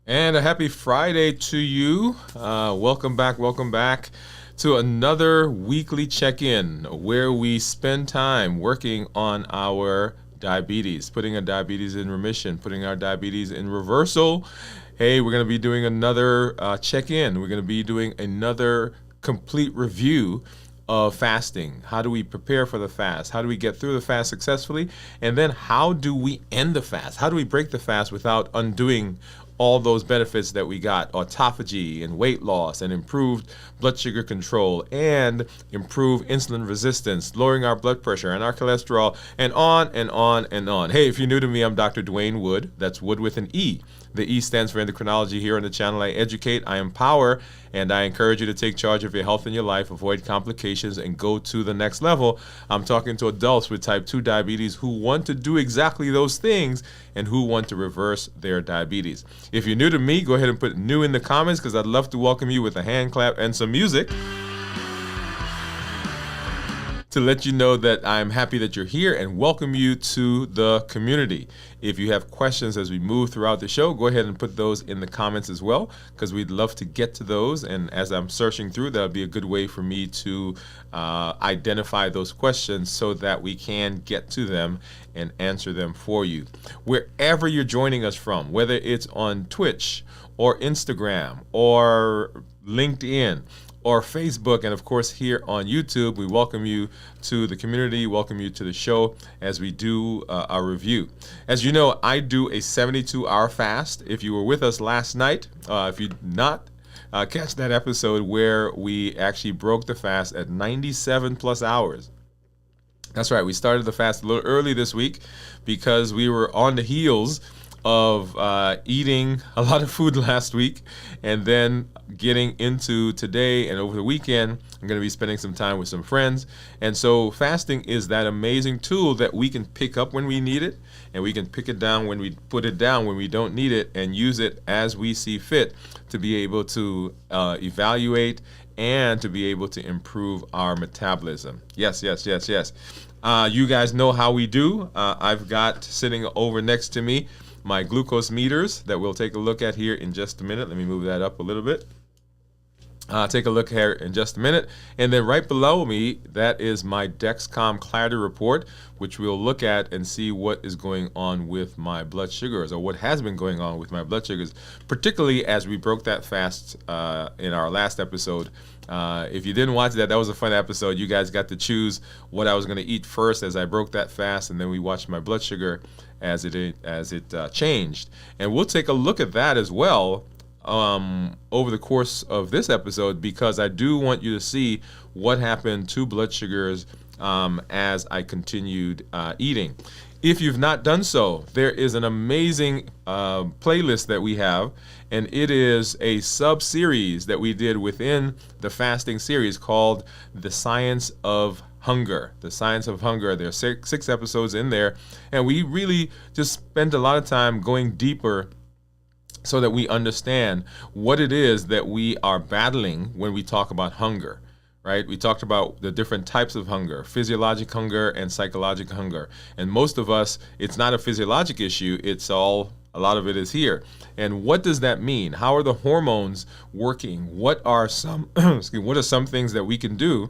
And a happy Friday to you. Welcome back to another weekly check-in where we spend time working on our diabetes, putting our diabetes in remission, putting our diabetes in reversal. Hey, we're going to be doing another check-in. We're going to be doing another complete review of fasting. How do we prepare for the fast? How do we get through the fast successfully? And then how do we end the fast? How do we break the fast without undoing all those benefits that we got, autophagy and weight loss and improved blood sugar control and improved insulin resistance, lowering our blood pressure and our cholesterol, and on and on and on. Hey, if you're new to me, I'm Dr. Dwain Woode. That's Wood with an E. The E stands for endocrinology. Here on the channel, I educate, I empower, and I encourage you to take charge of your health and your life, avoid complications, and go to the next level. I'm talking to adults with type 2 diabetes who want to do exactly those things and who want to reverse their diabetes. If you're new to me, go ahead and put new in the comments because I'd love to welcome you with a hand clap and some music to let you know that I'm happy that you're here and welcome you to the community. If you have questions as we move throughout the show, go ahead and put those in the comments as well, because we'd love to get to those. And as I'm searching through, that'll be a good way for me to identify those questions so that we can get to them and answer them for you. Wherever you're joining us from, whether it's on Twitch or Instagram or LinkedIn, or Facebook, and of course here on YouTube, we welcome you to the community, welcome you to the show as we do our review. As you know, I do a 72-hour fast. If you were with us last night, if you did not catch that episode where we actually broke the fast at 97 plus hours. That's right, we started the fast a little early this week because we were on the heels of eating a lot of food last week, and then getting into today and over the weekend, I'm going to be spending some time with some friends. And so fasting is that amazing tool that we can pick up when we need it, and we can pick it down when we put it down when we don't need it, and use it as we see fit to be able to evaluate and to be able to improve our metabolism. Yes. You guys know how we do. I've got sitting over next to me my glucose meters that we'll take a look at here in just a minute. Let me move that up a little bit. Take a look here in just a minute. And then right below me, that is my Dexcom Clarity Report, which we'll look at and see what is going on with my blood sugars, or what has been going on with my blood sugars, particularly as we broke that fast in our last episode. If you didn't watch that, that was a fun episode. You guys got to choose what I was going to eat first as I broke that fast, and then we watched my blood sugar as it changed. And we'll take a look at that as well over the course of this episode, because I do want you to see what happened to blood sugars as I continued eating. If you've not done so, there is an amazing playlist that we have, and it is a sub-series that we did within the fasting series called The Science of Hunger. The Science of Hunger. There are six episodes in there, and we really just spent a lot of time going deeper so that we understand what it is that we are battling when we talk about hunger. Right? We talked about the different types of hunger, physiologic hunger and psychological hunger. And most of us, it's not a physiologic issue, a lot of it is here. And what does that mean? How are the hormones working? What are some what are some things that we can do,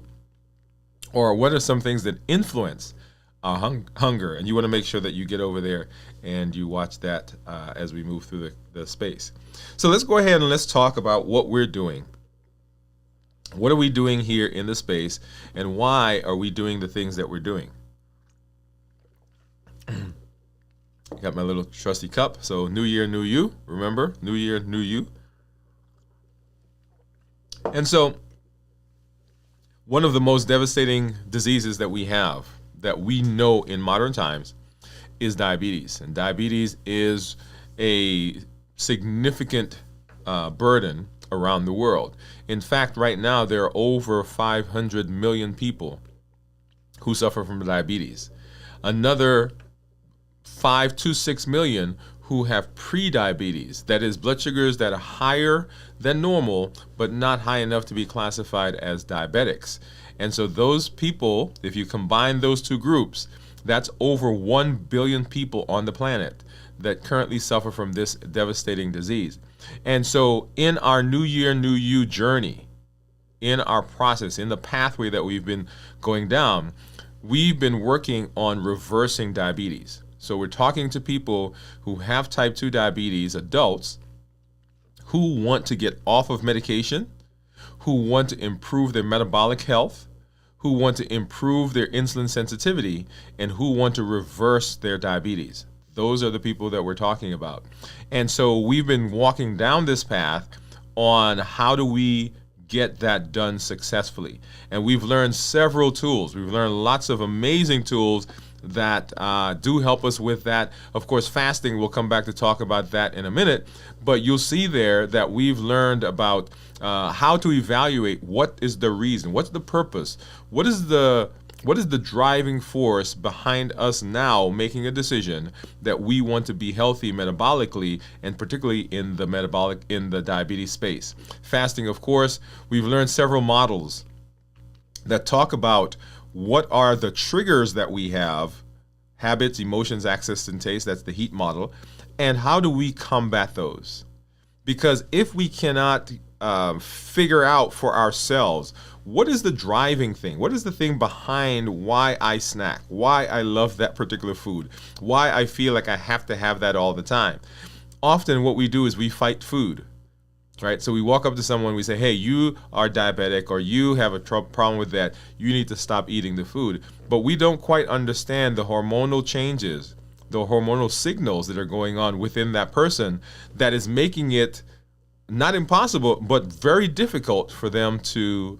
or what are some things that influence our hunger? And you want to make sure that you get over there and you watch that as we move through the space. So let's go ahead and let's talk about what we're doing. What are we doing here in the space, and why are we doing the things that we're doing? Got my little trusty cup. So new year, new you. Remember, new year, new you. And so one of the most devastating diseases that we have, that we know in modern times, is diabetes. And diabetes is a significant burden around the world. In fact, right now, there are over 500 million people who suffer from diabetes. Another 5 to 6 million who have pre-diabetes, that is blood sugars that are higher than normal, but not high enough to be classified as diabetics. And so those people, if you combine those two groups, That's over 1 billion people on the planet that currently suffer from this devastating disease. And so in our New Year, New You journey, in our process, in the pathway that we've been going down, we've been working on reversing diabetes. So we're talking to people who have type 2 diabetes, adults, who want to get off of medication, who want to improve their metabolic health, who want to improve their insulin sensitivity, and who want to reverse their diabetes. Those are the people that we're talking about. And so we've been walking down this path on how do we get that done successfully. And we've learned several tools. We've learned lots of amazing tools that do help us with that. Of course, fasting, we'll come back to talk about that in a minute, but you'll see there that we've learned about how to evaluate what is the reason, what's the purpose, what is the driving force behind us now making a decision that we want to be healthy metabolically, and particularly in the diabetes space. Fasting, of course, we've learned several models that talk about what are the triggers that we have: habits, emotions, access, and taste. That's the HEAT model. And how do we combat those? Because if we cannot figure out for ourselves what is the driving thing, what is the thing behind why I snack, why I love that particular food, why I feel like I have to have that all the time, often what we do is we fight food. Right? So we walk up to someone, we say, hey, you are diabetic, or you have a problem with that, you need to stop eating the food. But we don't quite understand the hormonal changes, the hormonal signals that are going on within that person that is making it not impossible, but very difficult for them to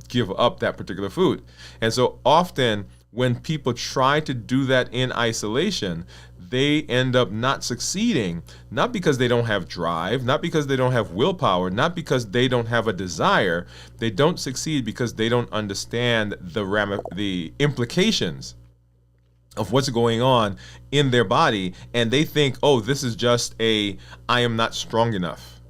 give up that particular food. And so often when people try to do that in isolation, they end up not succeeding, not because they don't have drive, not because they don't have willpower, not because they don't have a desire. They don't succeed because they don't understand the implications of what's going on in their body, and they think, oh, this is just I am not strong enough.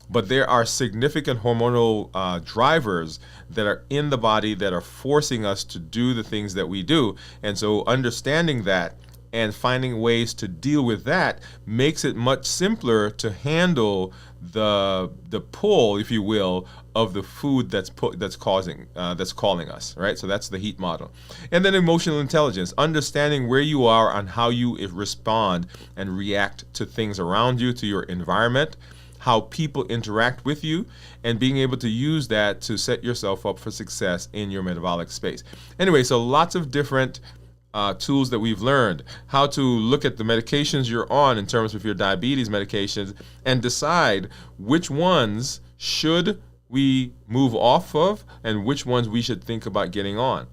But there are significant hormonal drivers that are in the body that are forcing us to do the things that we do. And so understanding that and finding ways to deal with that makes it much simpler to handle the pull, if you will, of the food that's calling us, right? So that's the HEAT model. And then emotional intelligence, understanding where you are and how you respond and react to things around you, to your environment, how people interact with you, and being able to use that to set yourself up for success in your metabolic space. Anyway, so lots of different tools that we've learned, how to look at the medications you're on in terms of your diabetes medications and decide which ones should we move off of and which ones we should think about getting on.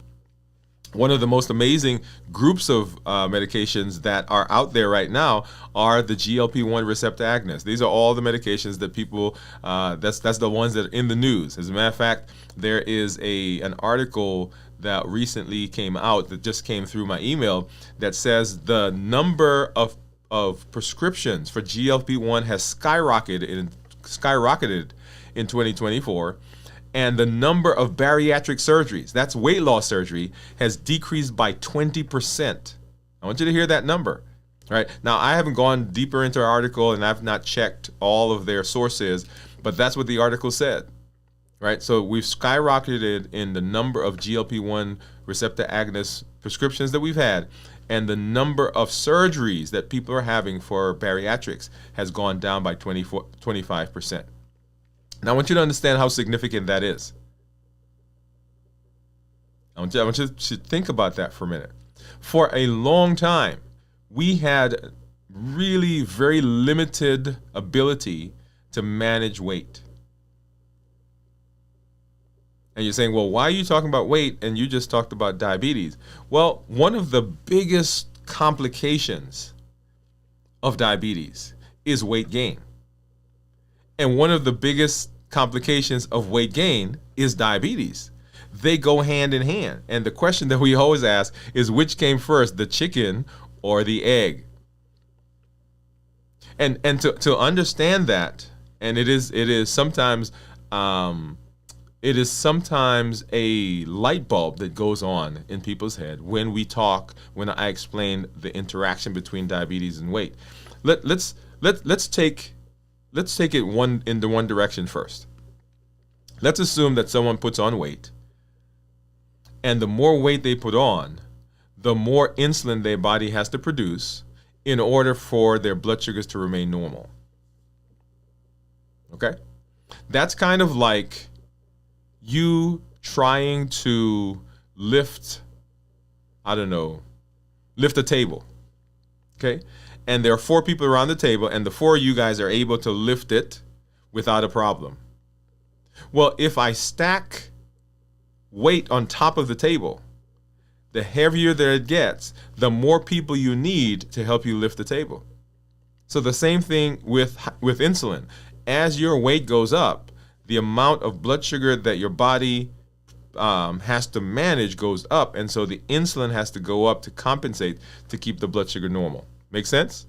One of the most amazing groups of medications that are out there right now are the GLP-1 receptor agonists. These are all the medications that people, that's the ones that are in the news. As a matter of fact, there is an article that recently came out that just came through my email that says the number of prescriptions for GLP-1 has skyrocketed in 2024. And the number of bariatric surgeries, that's weight loss surgery, has decreased by 20%. I want you to hear that number. Right? Now, I haven't gone deeper into our article and I've not checked all of their sources, but that's what the article said. Right? So we've skyrocketed in the number of GLP-1 receptor agonist prescriptions that we've had, and the number of surgeries that people are having for bariatrics has gone down by 25%. Now, I want you to understand how significant that is. I want you to think about that for a minute. For a long time, we had really very limited ability to manage weight. And you're saying, well, why are you talking about weight and you just talked about diabetes? Well, one of the biggest complications of diabetes is weight gain. And one of the biggest complications of weight gain is diabetes. They go hand in hand. And the question that we always ask is, which came first, the chicken or the egg? And to understand that, and it is sometimes It is sometimes a light bulb that goes on in people's head when we talk, when I explain the interaction between diabetes and weight. Let's take it in the one direction first. Let's assume that someone puts on weight, and the more weight they put on, the more insulin their body has to produce in order for their blood sugars to remain normal. Okay? That's kind of like you trying to lift a table. Okay? And there are 4 people around the table, and the 4 of you guys are able to lift it without a problem. Well, if I stack weight on top of the table, the heavier that it gets, the more people you need to help you lift the table. So the same thing with insulin. As your weight goes up, the amount of blood sugar that your body has to manage goes up, and so the insulin has to go up to compensate to keep the blood sugar normal. Make sense?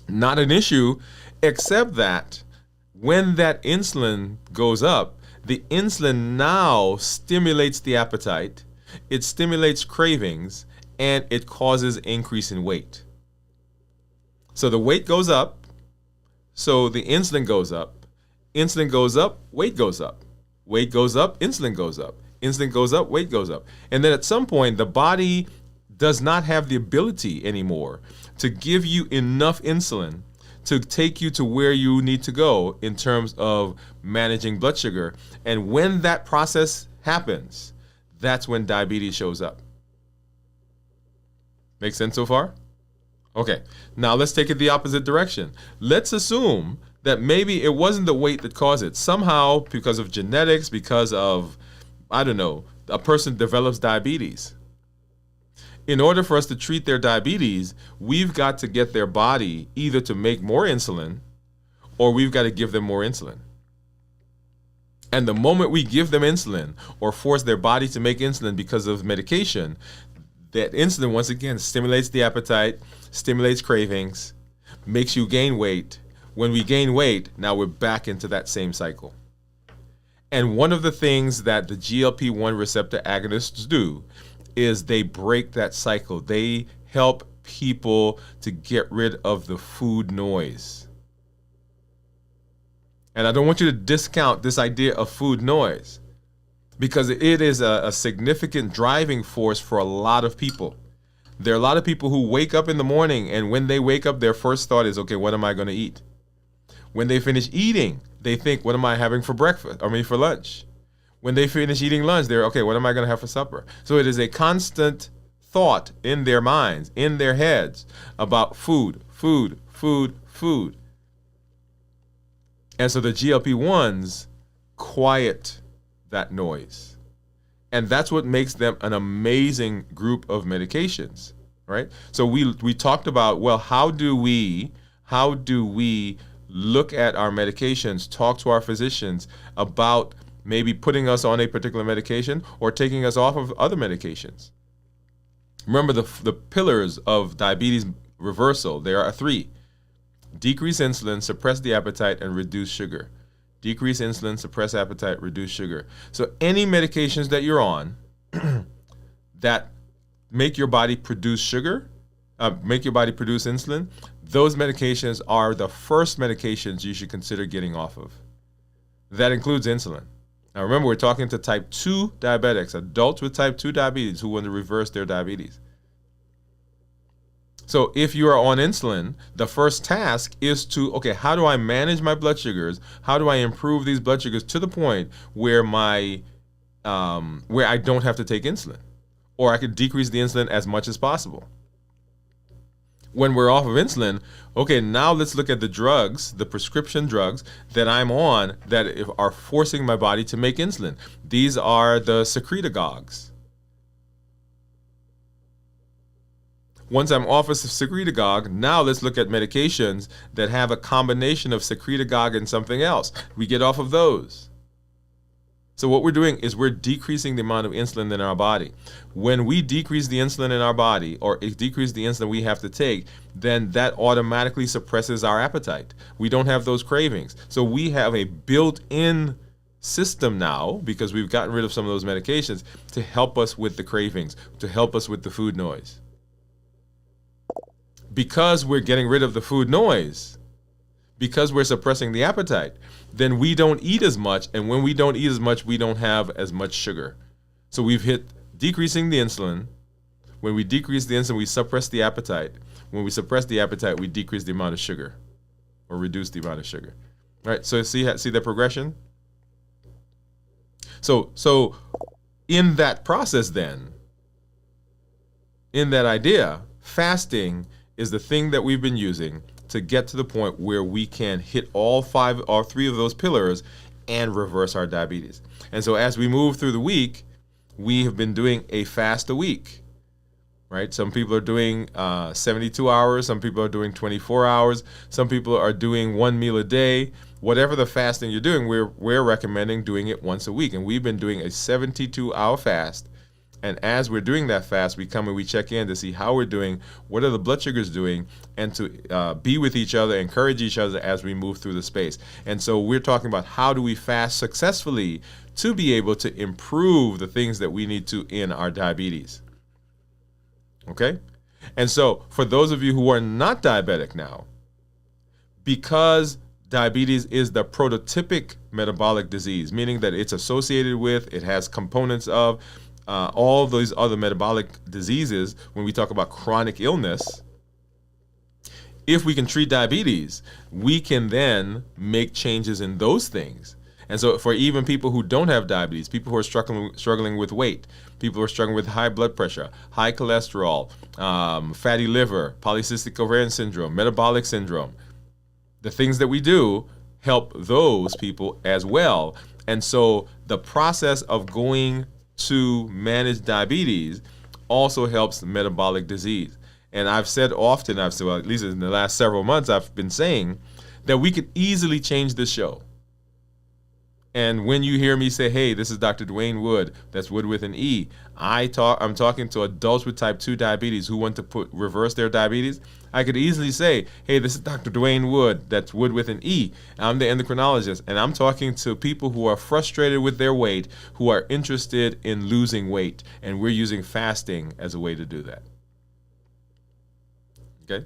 Not an issue, except that when that insulin goes up, the insulin now stimulates the appetite, it stimulates cravings, and it causes increase in weight. So the weight goes up, so the insulin goes up. Insulin goes up, weight goes up. Weight goes up, insulin goes up. Insulin goes up, weight goes up. And then at some point, the body does not have the ability anymore to give you enough insulin to take you to where you need to go in terms of managing blood sugar. And when that process happens, that's when diabetes shows up. Make sense so far? Okay, now let's take it the opposite direction. Let's assume that maybe it wasn't the weight that caused it. Somehow, because of genetics, because of, a person develops diabetes. In order for us to treat their diabetes, we've got to get their body either to make more insulin or we've got to give them more insulin. And the moment we give them insulin or force their body to make insulin because of medication, that insulin, once again, stimulates the appetite, stimulates cravings, makes you gain weight. When we gain weight, now we're back into that same cycle. And one of the things that the GLP-1 receptor agonists do is they break that cycle. They help people to get rid of the food noise. And I don't want you to discount this idea of food noise, because it is a significant driving force for a lot of people. There are a lot of people who wake up in the morning, and when they wake up, their first thought is, okay, what am I going to eat? When they finish eating, they think, what am I having for for lunch? When they finish eating lunch, they're, okay, what am I going to have for supper? So it is a constant thought in their minds, in their heads, about food. And so the GLP-1s quiet that noise. And that's what makes them an amazing group of medications, right? So we talked about, well, how do we look at our medications, talk to our physicians about maybe putting us on a particular medication or taking us off of other medications. Remember the pillars of diabetes reversal. There are 3. Decrease insulin, suppress the appetite, and reduce sugar. Decrease insulin, suppress appetite, reduce sugar. So any medications that you're on that make your body produce sugar, make your body produce insulin, those medications are the first medications you should consider getting off of. That includes insulin. Now remember, we're talking to type 2 diabetics, adults with type 2 diabetes who want to reverse their diabetes. So if you are on insulin, the first task is to, okay, how do I manage my blood sugars? How do I improve these blood sugars to the point where where I don't have to take insulin, or I can decrease the insulin as much as possible? When we're off of insulin, okay, now let's look at the drugs, the prescription drugs that I'm on that are forcing my body to make insulin. These are the secretagogues. Once I'm off of secretagogue, now let's look at medications that have a combination of secretagogue and something else. We get off of those. So what we're doing is we're decreasing the amount of insulin in our body. When we decrease the insulin in our body, or decrease the insulin we have to take, then that automatically suppresses our appetite. We don't have those cravings. So we have a built-in system now, because we've gotten rid of some of those medications, to help us with the cravings, to help us with the food noise. Because we're getting rid of the food noise, because we're suppressing the appetite, then we don't eat as much. And when we don't eat as much, we don't have as much sugar. So we've hit decreasing the insulin. When we decrease the insulin, we suppress the appetite. When we suppress the appetite, we decrease the amount of sugar or reduce the amount of sugar. All right, so see the progression? So in that process then, in that idea, fasting is the thing that we've been using to get to the point where we can hit all three of those pillars and reverse our diabetes. And so as we move through the week, we have been doing a fast a week, right? Some people are doing 72 hours. Some people are doing 24 hours. Some people are doing one meal a day. Whatever the fasting you're doing, we're recommending doing it once a week. And we've been doing a 72-hour fast. And as we're doing that fast, we come and we check in to see how we're doing, what are the blood sugars doing, and to be with each other, encourage each other as we move through the space. And so we're talking about how do we fast successfully to be able to improve the things that we need to in our diabetes. Okay? And so for those of you who are not diabetic now, because diabetes is the prototypic metabolic disease, meaning that it's associated with, it has components of all of those other metabolic diseases. When we talk about chronic illness, if we can treat diabetes, we can then make changes in those things. And so for even people who don't have diabetes, people who are struggling with weight, people who are struggling with high blood pressure, high cholesterol, fatty liver, polycystic ovarian syndrome, metabolic syndrome, the things that we do help those people as well. And so the process of going to manage diabetes also helps metabolic disease. And I've said often, at least in the last several months, I've been saying that we could easily change this show. And when you hear me say, hey, this is Dr. Dwain Woode, that's Woode with an E, I'm talking to adults with type 2 diabetes who want to reverse their diabetes. I could easily say, hey, this is Dr. Dwain Woode, that's Woode with an E. I'm the endocrinologist, and I'm talking to people who are frustrated with their weight, who are interested in losing weight, and we're using fasting as a way to do that. Okay?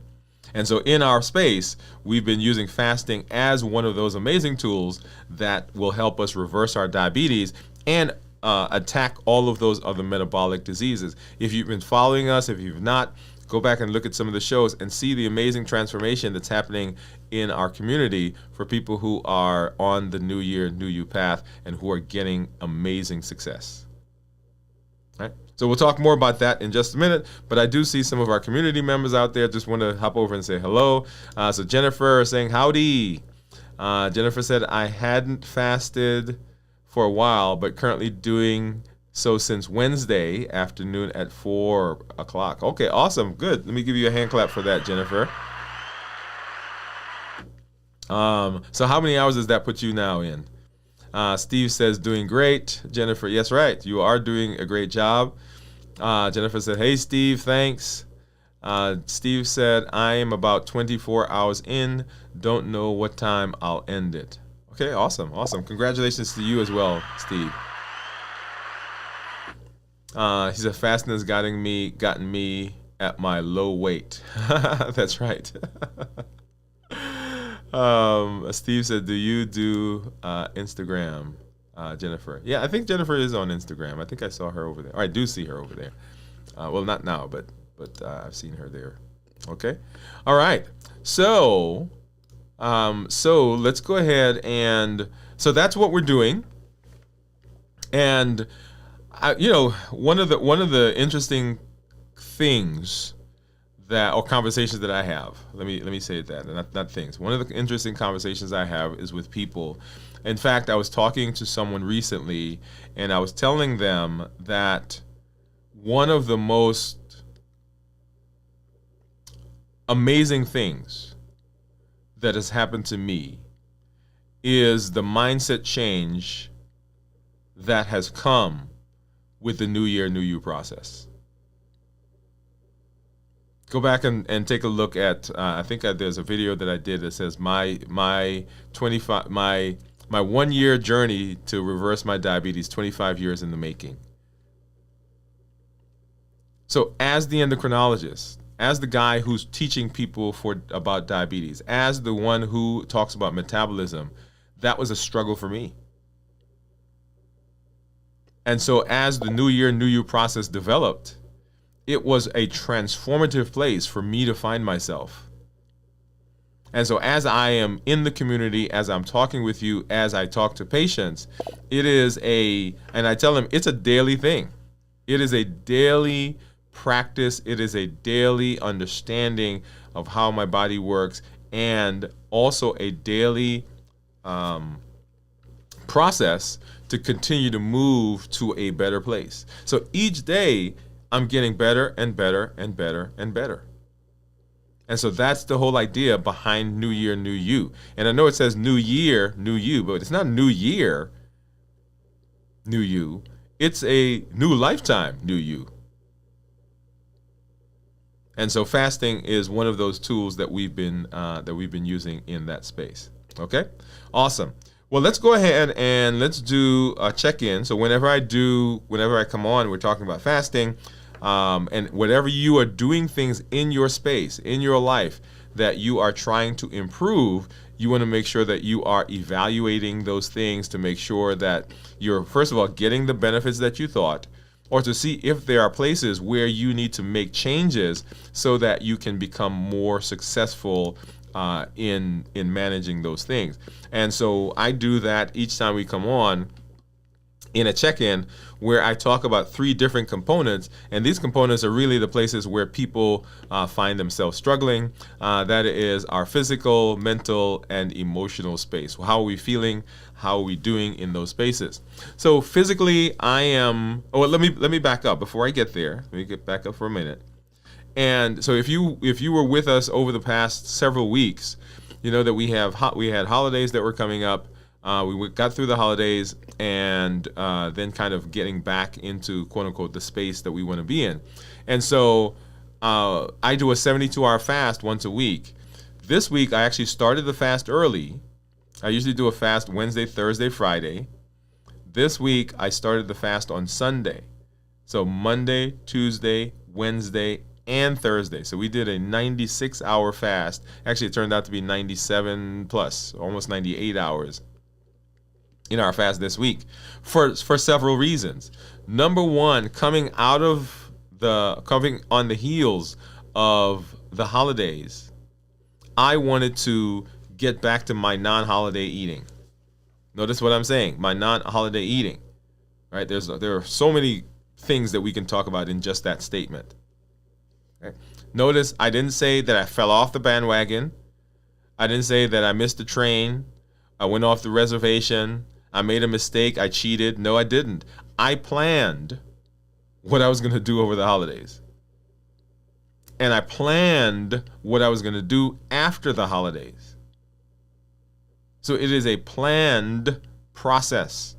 And so in our space, we've been using fasting as one of those amazing tools that will help us reverse our diabetes and attack all of those other metabolic diseases. If you've been following us, if you've not, go back and look at some of the shows and see the amazing transformation that's happening in our community for people who are on the New Year, New You path and who are getting amazing success. All right? So we'll talk more about that in just a minute, but I do see some of our community members out there. Just want to hop over and say hello. So Jennifer saying howdy. Jennifer said, I hadn't fasted for a while, but currently doing so since Wednesday afternoon at 4 o'clock. Okay, awesome, good. Let me give you a hand clap for that, Jennifer. So how many hours does that put you now in? Steve says, doing great. Jennifer, yes, right. You are doing a great job. Jennifer said, hey, Steve, thanks. Steve said, I am about 24 hours in. Don't know what time I'll end it. Okay, awesome, awesome. Congratulations to you as well, Steve. He said, fasting has gotten me at my low weight. That's right. Steve said, do you do Instagram, Jennifer? Yeah, I think Jennifer is on Instagram. I think I saw her over there. Or I do see her over there. Well, not now, but I've seen her there. Okay. All right. So let's go ahead and so that's what we're doing. And one of the interesting things or conversations that I have, let me say that, not things. One of the interesting conversations I have is with people. In fact, I was talking to someone recently, and I was telling them that one of the most amazing things that has happened to me is the mindset change that has come with the New Year, New You process. Go back and take a look at, I think there's a video that I did that says my My 1 year journey to reverse my diabetes, 25 years in the making. So as the endocrinologist, as the guy who's teaching people about diabetes, as the one who talks about metabolism, that was a struggle for me. And so as the New Year, New You process developed, it was a transformative place for me to find myself. And so as I am in the community, as I'm talking with you, as I talk to patients, and I tell them it's a daily thing. It is a daily practice. It is a daily understanding of how my body works, and also a daily process to continue to move to a better place. So each day I'm getting better and better and better and better. And so that's the whole idea behind New Year, New You. And I know it says New Year, New You, but it's not New Year, New You. It's a new lifetime, New You. And so fasting is one of those tools that we've been using in that space. Okay, awesome. Well, let's go ahead and let's do a check-in. So whenever I come on, we're talking about fasting, and whatever you are doing things in your space, in your life that you are trying to improve, you want to make sure that you are evaluating those things to make sure that you're, first of all, getting the benefits that you thought, or to see if there are places where you need to make changes so that you can become more successful in managing those things. And so I do that each time we come on in a check-in, where I talk about 3 different components, and these components are really the places where people find themselves struggling. That is our physical, mental, and emotional space. How are we feeling? How are we doing in those spaces? So physically, let me back up before I get there. Let me get back up for a minute. And so if you were with us over the past several weeks, you know that we had holidays that were coming up. We got through the holidays, and then kind of getting back into, quote unquote, the space that we want to be in. And so I do a 72-hour fast once a week. This week I actually started the fast early. I usually do a fast Wednesday, Thursday, Friday. This week I started the fast on Sunday. So Monday, Tuesday, Wednesday, and Thursday. So we did a 96-hour fast. Actually, it turned out to be 97 plus, almost 98 hours in our fast this week for several reasons. Number one, coming on the heels of the holidays, I wanted to get back to my non-holiday eating. Notice what I'm saying, my non-holiday eating, right? There are so many things that we can talk about in just that statement. Okay. Notice I didn't say that I fell off the bandwagon. I didn't say that I missed the train. I went off the reservation. I made a mistake. I cheated. No, I didn't. I planned what I was going to do over the holidays. And I planned what I was going to do after the holidays. So it is a planned process.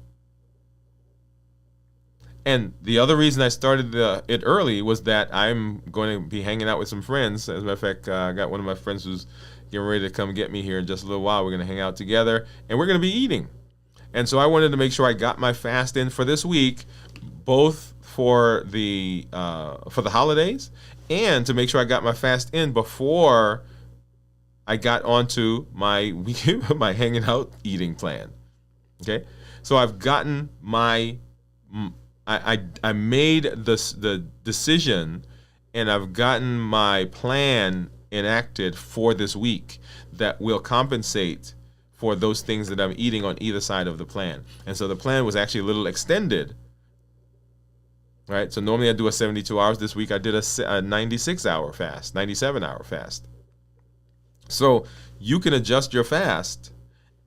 And the other reason I started it early was that I'm going to be hanging out with some friends. As a matter of fact, I got one of my friends who's getting ready to come get me here in just a little while. We're going to hang out together, and we're going to be eating. And so I wanted to make sure I got my fast in for this week, both for the holidays, and to make sure I got my fast in before I got onto my my hanging out eating plan. Okay, so I've gotten I made the decision, and I've gotten my plan enacted for this week that will compensate for those things that I'm eating on either side of the plan. And so the plan was actually a little extended, right? So normally I do a 72 hours. This week I did a 96-hour fast, 97-hour fast. So you can adjust your fast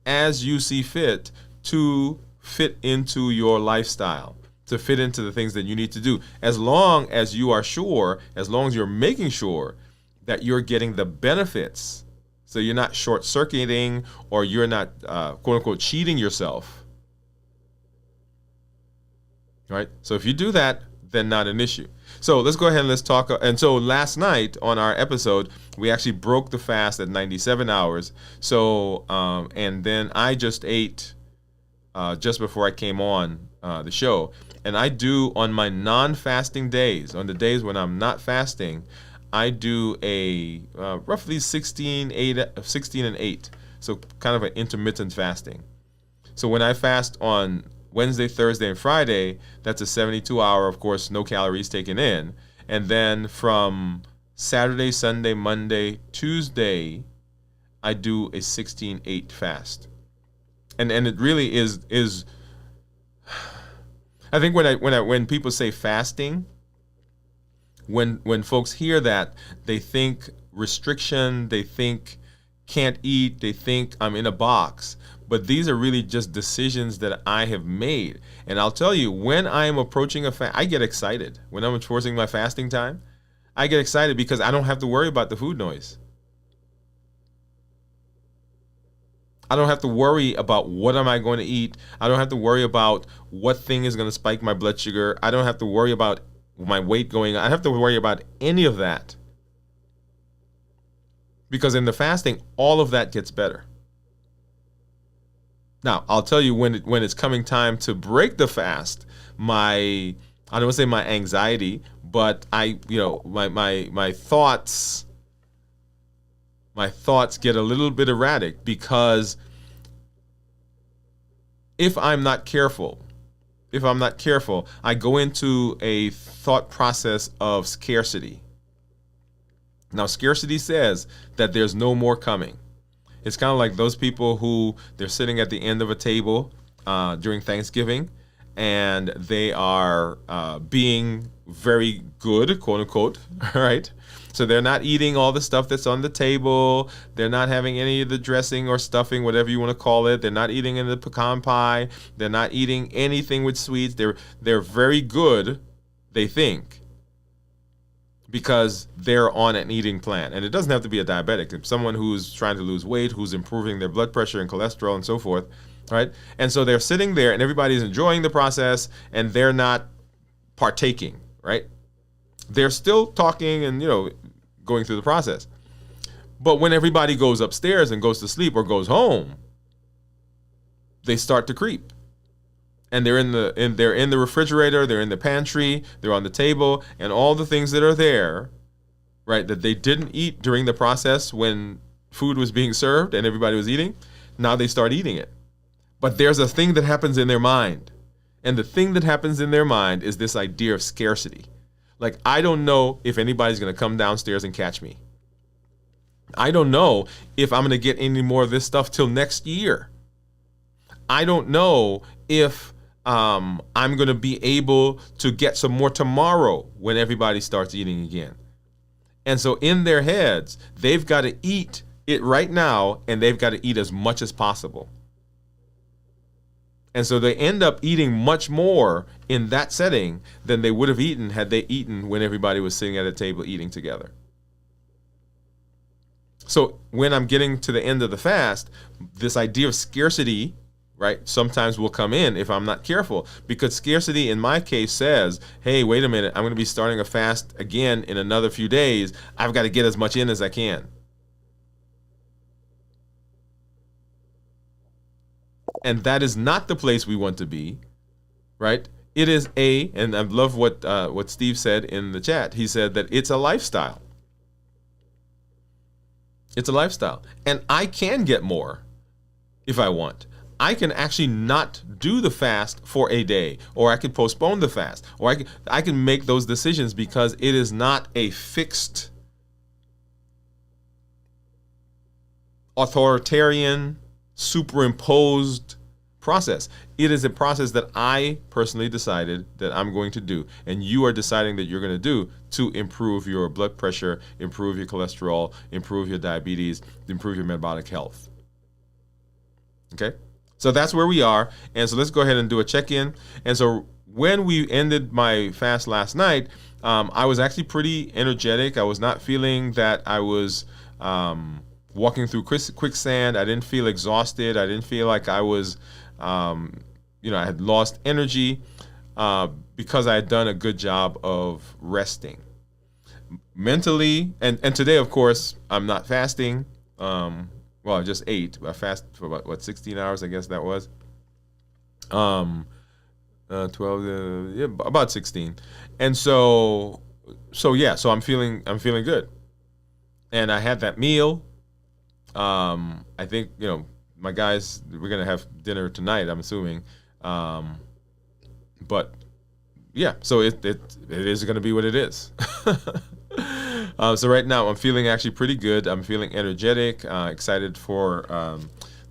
as you see fit to fit into your lifestyle, to fit into the things that you need to do, as long as you are sure, as long as you're making sure that you're getting the benefits. So you're not short-circuiting, or you're not, quote-unquote, cheating yourself. Right? So if you do that, then not an issue. So let's go ahead and let's talk. And so last night on our episode, we actually broke the fast at 97 hours. So, and then I just ate just before I came on the show. And I do on my non-fasting days, on the days when I'm not fasting, I do a roughly 16 and 8. So kind of an intermittent fasting. So when I fast on Wednesday, Thursday, and Friday, that's a 72-hour, of course, no calories taken in. And then from Saturday, Sunday, Monday, Tuesday, I do a 16-8 fast. And it really is I think when people say fasting, when folks hear that, they think restriction, they think can't eat, they think I'm in a box. But these are really just decisions that I have made. And I'll tell you, when I am approaching a fast, I get excited. When I'm enforcing my fasting time, I get excited because I don't have to worry about the food noise. I don't have to worry about what am I going to eat. I don't have to worry about what thing is going to spike my blood sugar. I don't have to worry about my weight going. I don't have to worry about any of that. Because in the fasting, all of that gets better. Now, I'll tell you when it's coming time to break the fast, I don't want to say my anxiety, but my thoughts get a little bit erratic, because if I'm not careful, I go into a thought process of scarcity. Now, scarcity says that there's no more coming. It's kind of like those people who they're sitting at the end of a table during Thanksgiving, and they are being very good, quote unquote, right? So they're not eating all the stuff that's on the table. They're not having any of the dressing or stuffing, whatever you want to call it. They're not eating any of the pecan pie. They're not eating anything with sweets. They're very good, they think, because they're on an eating plan. And it doesn't have to be a diabetic. It's someone who's trying to lose weight, who's improving their blood pressure and cholesterol and so forth, right? And so they're sitting there and everybody's enjoying the process and they're not partaking, right? They're still talking and, going through the process. But when everybody goes upstairs and goes to sleep or goes home, they start to creep. And they're in the refrigerator, they're in the pantry, they're on the table, and all the things that are there, right, that they didn't eat during the process when food was being served and everybody was eating, now they start eating it. But there's a thing that happens in their mind. And the thing that happens in their mind is this idea of scarcity. Like, I don't know if anybody's going to come downstairs and catch me. I don't know if I'm going to get any more of this stuff till next year. I don't know if I'm going to be able to get some more tomorrow when everybody starts eating again. And so in their heads, they've got to eat it right now, and they've got to eat as much as possible. And so they end up eating much more in that setting than they would have eaten had they eaten when everybody was sitting at a table eating together. So when I'm getting to the end of the fast, this idea of scarcity, right, sometimes will come in if I'm not careful, because scarcity in my case says, hey, wait a minute, I'm going to be starting a fast again in another few days. I've got to get as much in as I can. And that is not the place we want to be, right? It is and I love what Steve said in the chat. He said that it's a lifestyle. It's a lifestyle. And I can get more if I want. I can actually not do the fast for a day, or I can postpone the fast, or I can make those decisions because it is not a fixed authoritarian superimposed process. It is a process that I personally decided that I'm going to do, and you are deciding that you're going to do to improve your blood pressure, improve your cholesterol, improve your diabetes, improve your metabolic health. Okay? So that's where we are. And so let's go ahead and do a check-in. And so when we ended my fast last night, I was actually pretty energetic. I was not feeling that I was walking through quicksand. I didn't feel exhausted. I didn't feel like I was, I had lost energy because I had done a good job of resting. Mentally, and today, of course, I'm not fasting. I just ate. I fasted for about, 16 hours, I guess that was. Um, 12, yeah, about 16. And so I'm feeling good. And I had that meal. I think, my guys, we're going to have dinner tonight, I'm assuming. Um, but yeah, so it is going to be what it is. So right now I'm feeling actually pretty good. I'm feeling energetic, excited for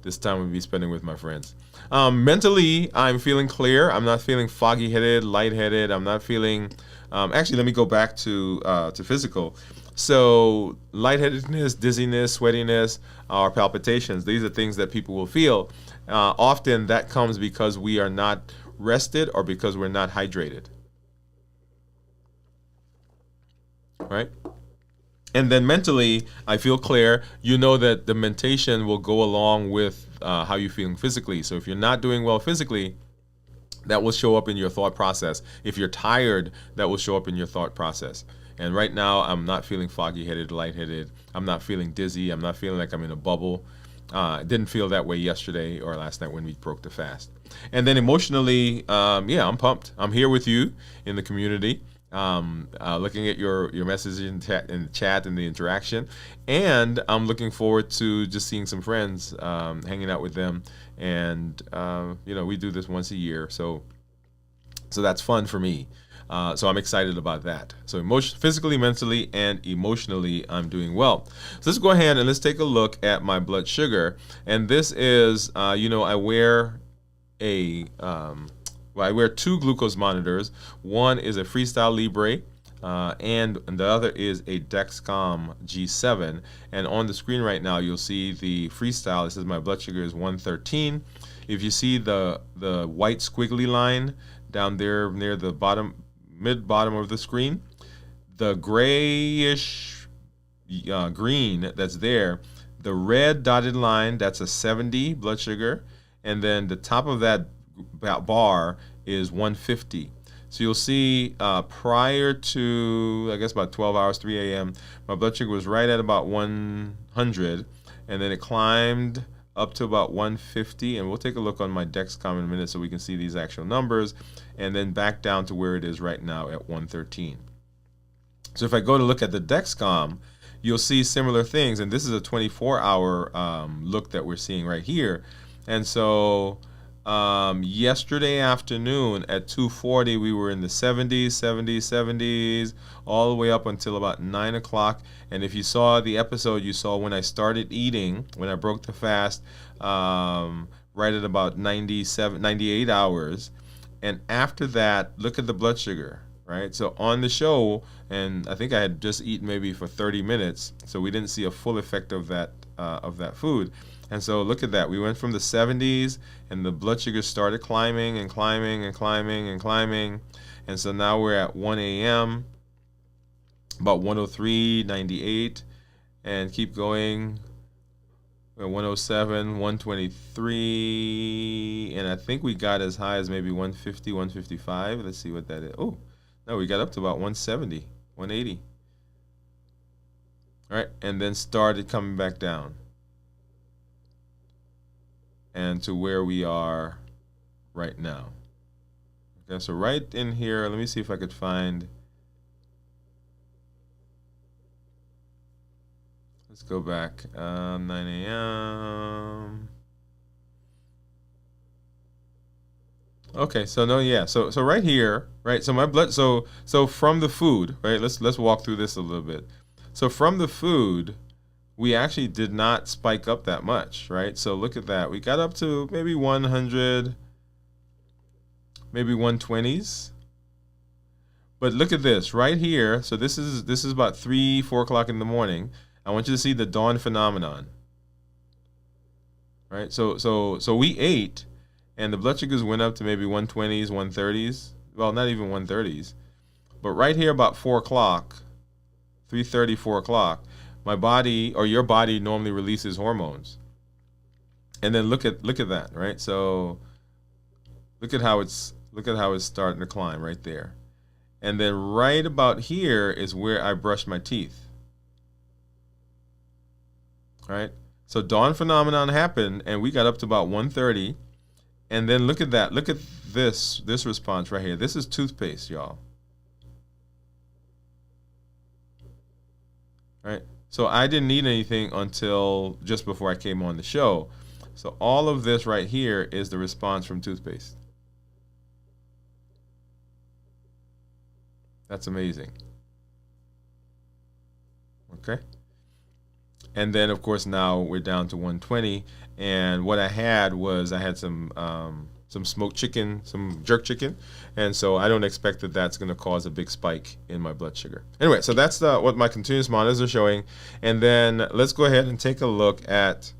this time we'll be spending with my friends. Mentally, I'm feeling clear. I'm not feeling foggy headed, lightheaded. I'm not feeling. Actually, let me go back to physical. So lightheadedness, dizziness, sweatiness, or palpitations. These are things that people will feel. Often that comes because we are not rested or because we're not hydrated. Right? And then mentally, I feel clear. You know that the mentation will go along with how you're feeling physically. So if you're not doing well physically, that will show up in your thought process. If you're tired, that will show up in your thought process. And right now, I'm not feeling foggy headed, lightheaded. I'm not feeling dizzy. I'm not feeling like I'm in a bubble. Didn't feel that way yesterday or last night when we broke the fast. And then emotionally, yeah, I'm pumped. I'm here with you in the community, looking at your messages in the chat and the interaction. And I'm looking forward to just seeing some friends, hanging out with them. And, we do this once a year. So that's fun for me. So I'm excited about that. So physically, mentally, and emotionally, I'm doing well. So let's go ahead and let's take a look at my blood sugar. And this is, I wear I wear two glucose monitors. One is a Freestyle Libre, and the other is a Dexcom G7. And on the screen right now, you'll see the Freestyle. It says my blood sugar is 113. If you see the white squiggly line down there near the mid bottom of the screen, the grayish green that's there, the red dotted line, that's a 70 blood sugar, and then the top of that bar is 150. So you'll see prior to, I guess, about 12 hours, 3 a.m., my blood sugar was right at about 100, and then it climbed up to about 150, and we'll take a look on my Dexcom in a minute so we can see these actual numbers, and then back down to where it is right now at 113. So if I go to look at the Dexcom, you'll see similar things, and this is a 24-hour look that we're seeing right here. And so yesterday afternoon at 2:40, we were in the 70s, all the way up until about 9 o'clock. And if you saw the episode, you saw when I started eating, when I broke the fast, right at about 98 hours. And after that, look at the blood sugar, right? So on the show, and I think I had just eaten maybe for 30 minutes, so we didn't see a full effect of that food. And so look at that. We went from the 70s, and the blood sugar started climbing and climbing and climbing and climbing. And so now we're at 1 a.m., about 103, 98, and keep going. We're 107, 123, and I think we got as high as maybe 150, 155. Let's see what that is. Oh, no, we got up to about 170, 180. All right, and then started coming back down. And to where we are right now. Okay, so right in here, let me see if I could find. Let's go back. 9 a.m. Okay, so no, yeah. So right here, right? So my blood. So from the food, right? Let's walk through this a little bit. So from the food, we actually did not spike up that much, right? So look at that. We got up to maybe 100, maybe 120s. But look at this right here. So this is about 3-4 o'clock in the morning. I want you to see the dawn phenomenon, right? So we ate, and the blood sugars went up to maybe 120s, 130s. Well, not even 130s. But right here about 4 o'clock, 3:30, 4 o'clock, my body, or your body, normally releases hormones. And then look at that, right? So look at how it's starting to climb right there. And then right about here is where I brushed my teeth. Right? So dawn phenomenon happened, and we got up to about 1:30, And then look at that. Look at this response right here. This is toothpaste, y'all. Right? So I didn't need anything until just before I came on the show. So all of this right here is the response from toothpaste. That's amazing. Okay. And then, of course, now we're down to 120. And what I had was I had some smoked chicken, some jerk chicken. And so I don't expect that that's going to cause a big spike in my blood sugar. Anyway, so that's what my continuous monitors are showing. And then let's go ahead and take a look at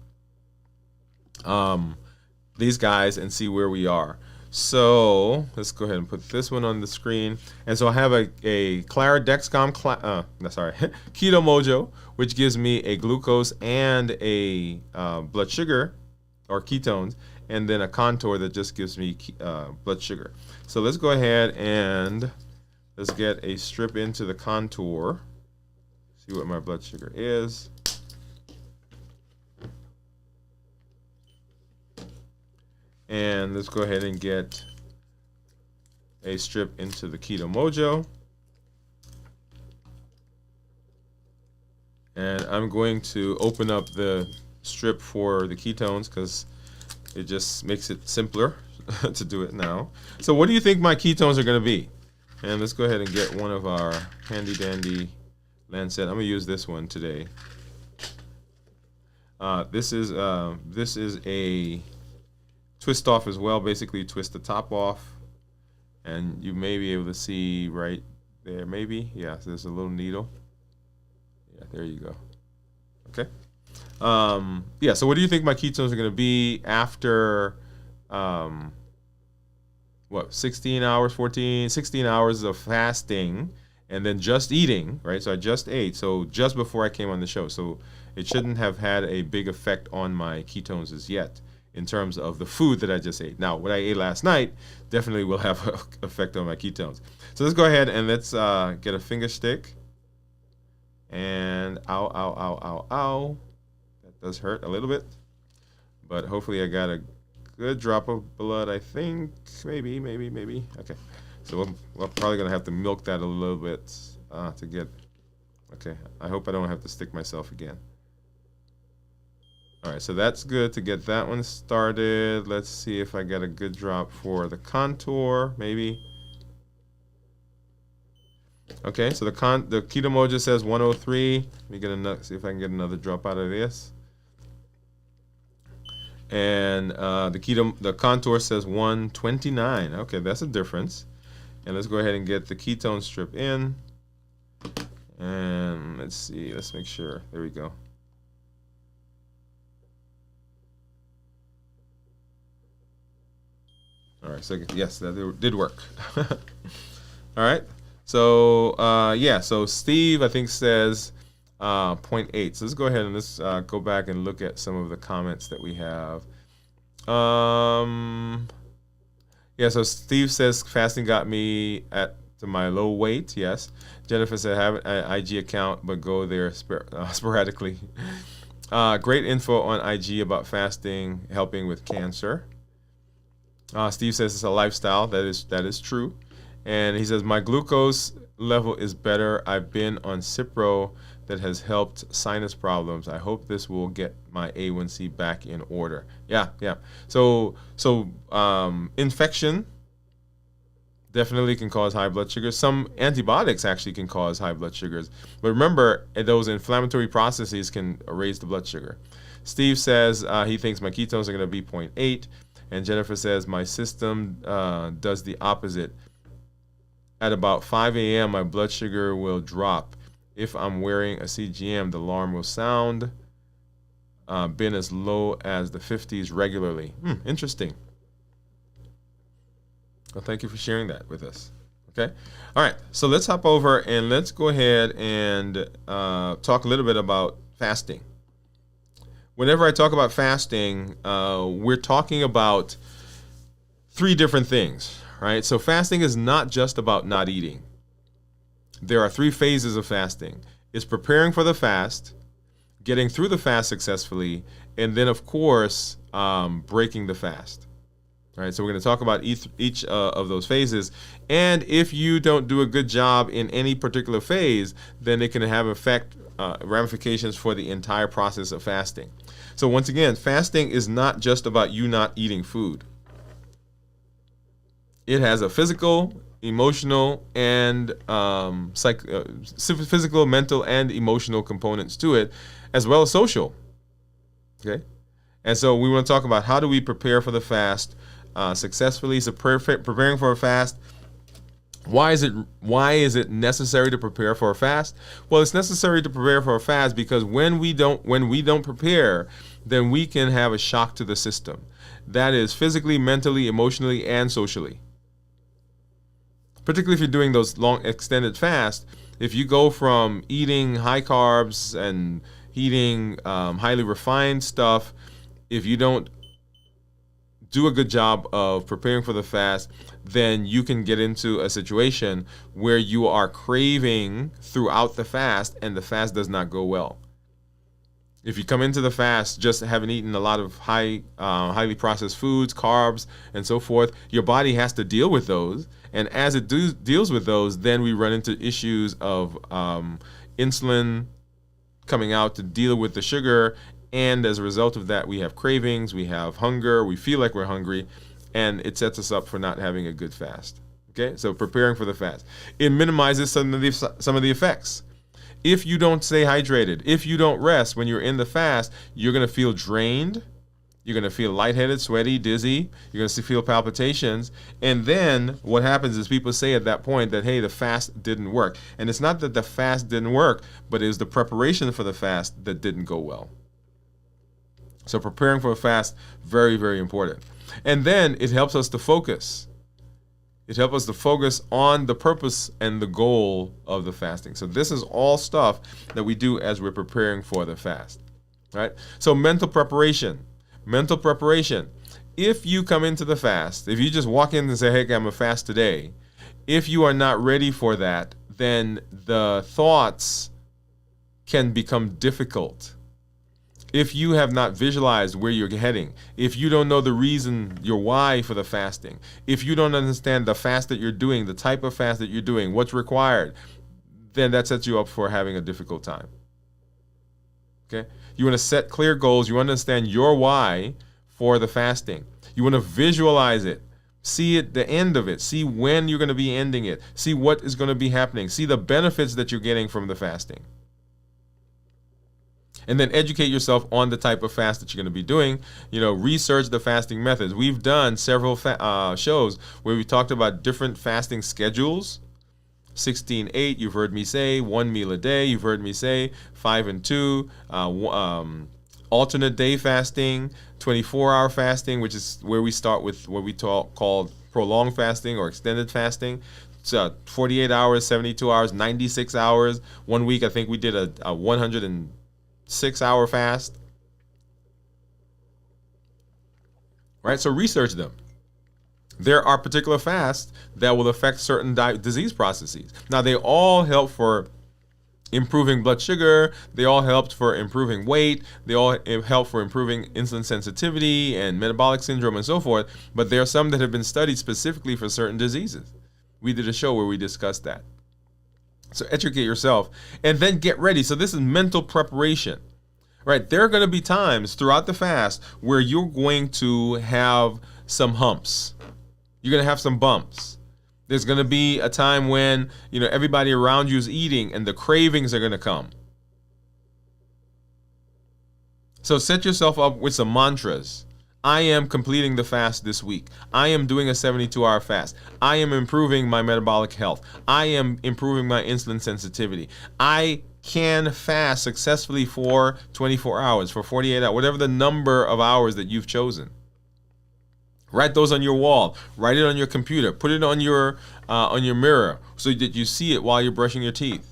these guys and see where we are. So let's go ahead and put this one on the screen. And so I have a Claridexcom, Keto Mojo, which gives me a glucose and a blood sugar or ketones, and then a Contour that just gives me blood sugar. So let's go ahead and let's get a strip into the Contour, see what my blood sugar is. And let's go ahead and get a strip into the Keto Mojo. And I'm going to open up the strip for the ketones because it just makes it simpler to do it now. So what do you think my ketones are going to be? And let's go ahead and get one of our handy dandy Lancet. I'm going to use this one today. This is a twist off as well. Basically, you twist the top off, and you may be able to see right there. Maybe, yeah. So there's a little needle. Yeah, there you go. Okay. Yeah. So, what do you think my ketones are going to be after 16 hours of fasting, and then just eating, right? So I just ate. So just before I came on the show. So it shouldn't have had a big effect on my ketones as yet, in terms of the food that I just ate. Now, what I ate last night definitely will have an effect on my ketones. So let's go ahead and let's get a finger stick. And ow, ow, ow, ow, ow. That does hurt a little bit. But hopefully I got a good drop of blood, I think. Maybe. Okay. So we're probably going to have to milk that a little bit to get... Okay. I hope I don't have to stick myself again. All right, so that's good to get that one started. Let's see if I get a good drop for the Contour, maybe. Okay, so the Keto Mojo says 103. Let me get see if I can get another drop out of this. And the Contour says 129. Okay, that's a difference. And let's go ahead and get the ketone strip in. And let's see, let's make sure. There we go. All right, so yes, that did work. All right, so yeah, so Steve, I think, says 0.8. So let's go ahead and let's go back and look at some of the comments that we have. Yeah, so Steve says fasting got me to my low weight. Yes. Jennifer said I have an IG account, but go there sporadically. Great info on IG about fasting helping with cancer. Steve says it's a lifestyle. That is true. And he says, my glucose level is better. I've been on Cipro that has helped sinus problems. I hope this will get my A1C back in order. Yeah. So infection definitely can cause high blood sugar. Some antibiotics actually can cause high blood sugars. But remember, those inflammatory processes can raise the blood sugar. Steve says he thinks my ketones are going to be 0.8. And Jennifer says, my system does the opposite. At about 5 a.m., my blood sugar will drop. If I'm wearing a CGM, the alarm will sound. Been as low as the 50s regularly. Interesting. Well, thank you for sharing that with us. Okay. All right. So let's hop over and let's go ahead and talk a little bit about fasting. Whenever I talk about fasting, we're talking about three different things, right? So fasting is not just about not eating. There are three phases of fasting. It's preparing for the fast, getting through the fast successfully, and then, of course, breaking the fast. All right, so we're going to talk about each of those phases. And if you don't do a good job in any particular phase, then it can have ramifications for the entire process of fasting. So once again, fasting is not just about you not eating food. It has a physical, emotional, and physical, mental, and emotional components to it, as well as social. Okay, and so we want to talk about how do we prepare for the fast successfully. So preparing for a fast. Why is it necessary to prepare for a fast? Well, it's necessary to prepare for a fast because when we don't prepare, then we can have a shock to the system. That is physically, mentally, emotionally, and socially. Particularly if you're doing those long extended fasts, if you go from eating high carbs and eating highly refined stuff, if you don't do a good job of preparing for the fast, then you can get into a situation where you are craving throughout the fast and the fast does not go well. If you come into the fast just having eaten a lot of highly processed foods, carbs, and so forth, your body has to deal with those. And as it deals with those, then we run into issues of insulin coming out to deal with the sugar. And as a result of that, we have cravings, we have hunger, we feel like we're hungry, and it sets us up for not having a good fast. Okay, so preparing for the fast. It minimizes some of the effects. If you don't stay hydrated, if you don't rest when you're in the fast, you're going to feel drained, you're going to feel lightheaded, sweaty, dizzy, you're going to feel palpitations, and then what happens is people say at that point that, hey, the fast didn't work. And it's not that the fast didn't work, but it was the preparation for the fast that didn't go well. So preparing for a fast, very, very important. And then it helps us to focus. It helps us to focus on the purpose and the goal of the fasting. So this is all stuff that we do as we're preparing for the fast, right? So mental preparation. If you come into the fast, if you just walk in and say, hey, I'm going to fast today, if you are not ready for that, then the thoughts can become difficult. If you have not visualized where you're heading, if you don't know the reason, your why for the fasting, if you don't understand the fast that you're doing, the type of fast that you're doing, what's required, then that sets you up for having a difficult time. Okay? You want to set clear goals. You understand your why for the fasting. You want to visualize it. See it, the end of it. See when you're going to be ending it. See what is going to be happening. See the benefits that you're getting from the fasting. And then educate yourself on the type of fast that you're going to be doing. Research the fasting methods. We've done several shows where we talked about different fasting schedules. 16-8, you've heard me say, 1 meal a day. You've heard me say 5 and 2. Alternate day fasting, 24-hour fasting, which is where we start with what we call prolonged fasting or extended fasting. So 48 hours, 72 hours, 96 hours. 1 week, I think we did a 106-hour fast. Right? So research them. There are particular fasts that will affect certain disease processes. Now, they all help for improving blood sugar. They all helped for improving weight. They all help for improving insulin sensitivity and metabolic syndrome and so forth. But there are some that have been studied specifically for certain diseases. We did a show where we discussed that. So educate yourself and then get ready. So this is mental preparation, right? There are going to be times throughout the fast where you're going to have some humps. You're going to have some bumps. There's going to be a time when, everybody around you is eating and the cravings are going to come. So set yourself up with some mantras. I am completing the fast this week. I am doing a 72-hour fast. I am improving my metabolic health. I am improving my insulin sensitivity. I can fast successfully for 24 hours, for 48 hours, whatever the number of hours that you've chosen. Write those on your wall. Write it on your computer. Put it on your mirror so that you see it while you're brushing your teeth.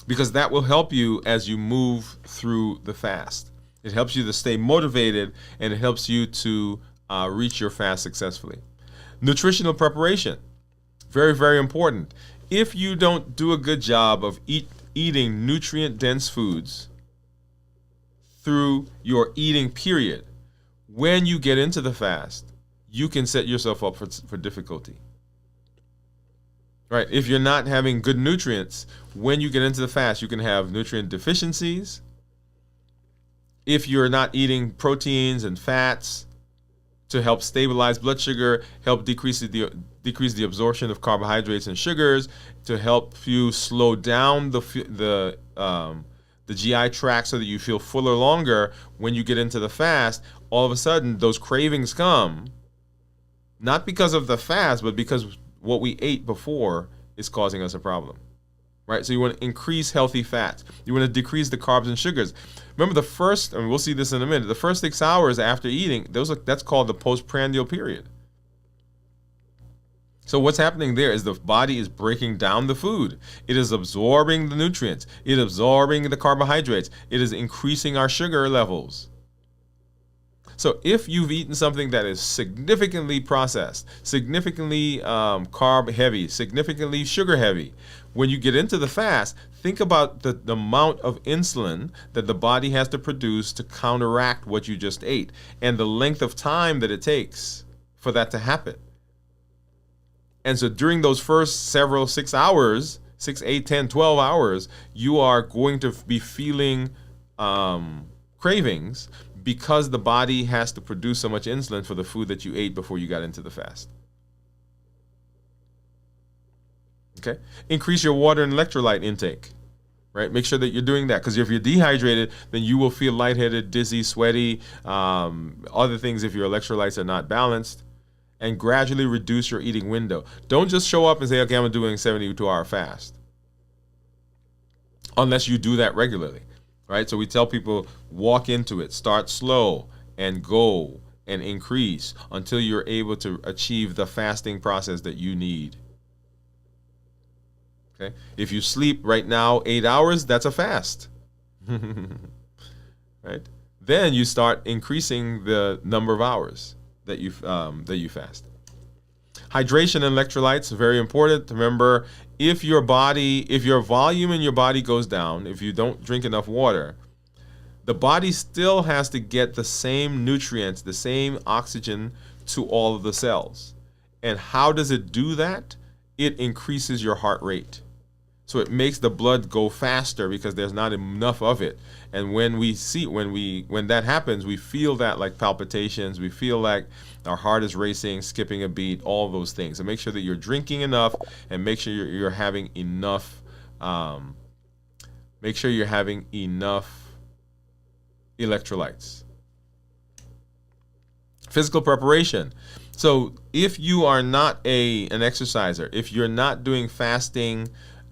Because that will help you as you move through the fast. It helps you to stay motivated and it helps you to reach your fast successfully. Nutritional preparation. Very, very important. If you don't do a good job of eating nutrient-dense foods through your eating period, when you get into the fast, you can set yourself up for difficulty. Right? If you're not having good nutrients, when you get into the fast, you can have nutrient deficiencies. If you're not eating proteins and fats to help stabilize blood sugar, help decrease the absorption of carbohydrates and sugars, to help you slow down the GI tract so that you feel fuller longer, when you get into the fast, all of a sudden those cravings come, not because of the fast, but because what we ate before is causing us a problem. Right? So you want to increase healthy fats. You want to decrease the carbs and sugars. Remember the first, and we'll see this in a minute, the first 6 hours after eating, that's called the postprandial period. So what's happening there is the body is breaking down the food. It is absorbing the nutrients. It is absorbing the carbohydrates. It is increasing our sugar levels. So if you've eaten something that is significantly processed, significantly carb heavy, significantly sugar heavy, when you get into the fast, think about the amount of insulin that the body has to produce to counteract what you just ate, and the length of time that it takes for that to happen. And so during those first 6 hours, 6, 8, 10, 12 hours, you are going to be feeling cravings, because the body has to produce so much insulin for the food that you ate before you got into the fast. Okay? Increase your water and electrolyte intake. Right? Make sure that you're doing that, because if you're dehydrated, then you will feel lightheaded, dizzy, sweaty, other things if your electrolytes are not balanced. And gradually reduce your eating window. Don't just show up and say, okay, I'm doing a 72-hour fast. Unless you do that regularly. Right? So we tell people, walk into it, start slow and go and increase until you're able to achieve the fasting process that you need. Okay? If you sleep right now 8 hours, that's a fast. Right? Then you start increasing the number of hours that you fast. Hydration and electrolytes are very important. Remember, if your volume in your body goes down, if you don't drink enough water, the body still has to get the same nutrients, the same oxygen to all of the cells. And how does it do that? It increases your heart rate. So it makes the blood go faster because there's not enough of it. And when that happens, we feel that like palpitations, we feel like our heart is racing, skipping a beat, all those things. So make sure that you're drinking enough, and make sure you're having enough. Make sure you're having enough electrolytes. Physical preparation. So if you are not an exerciser, if you're not doing fasting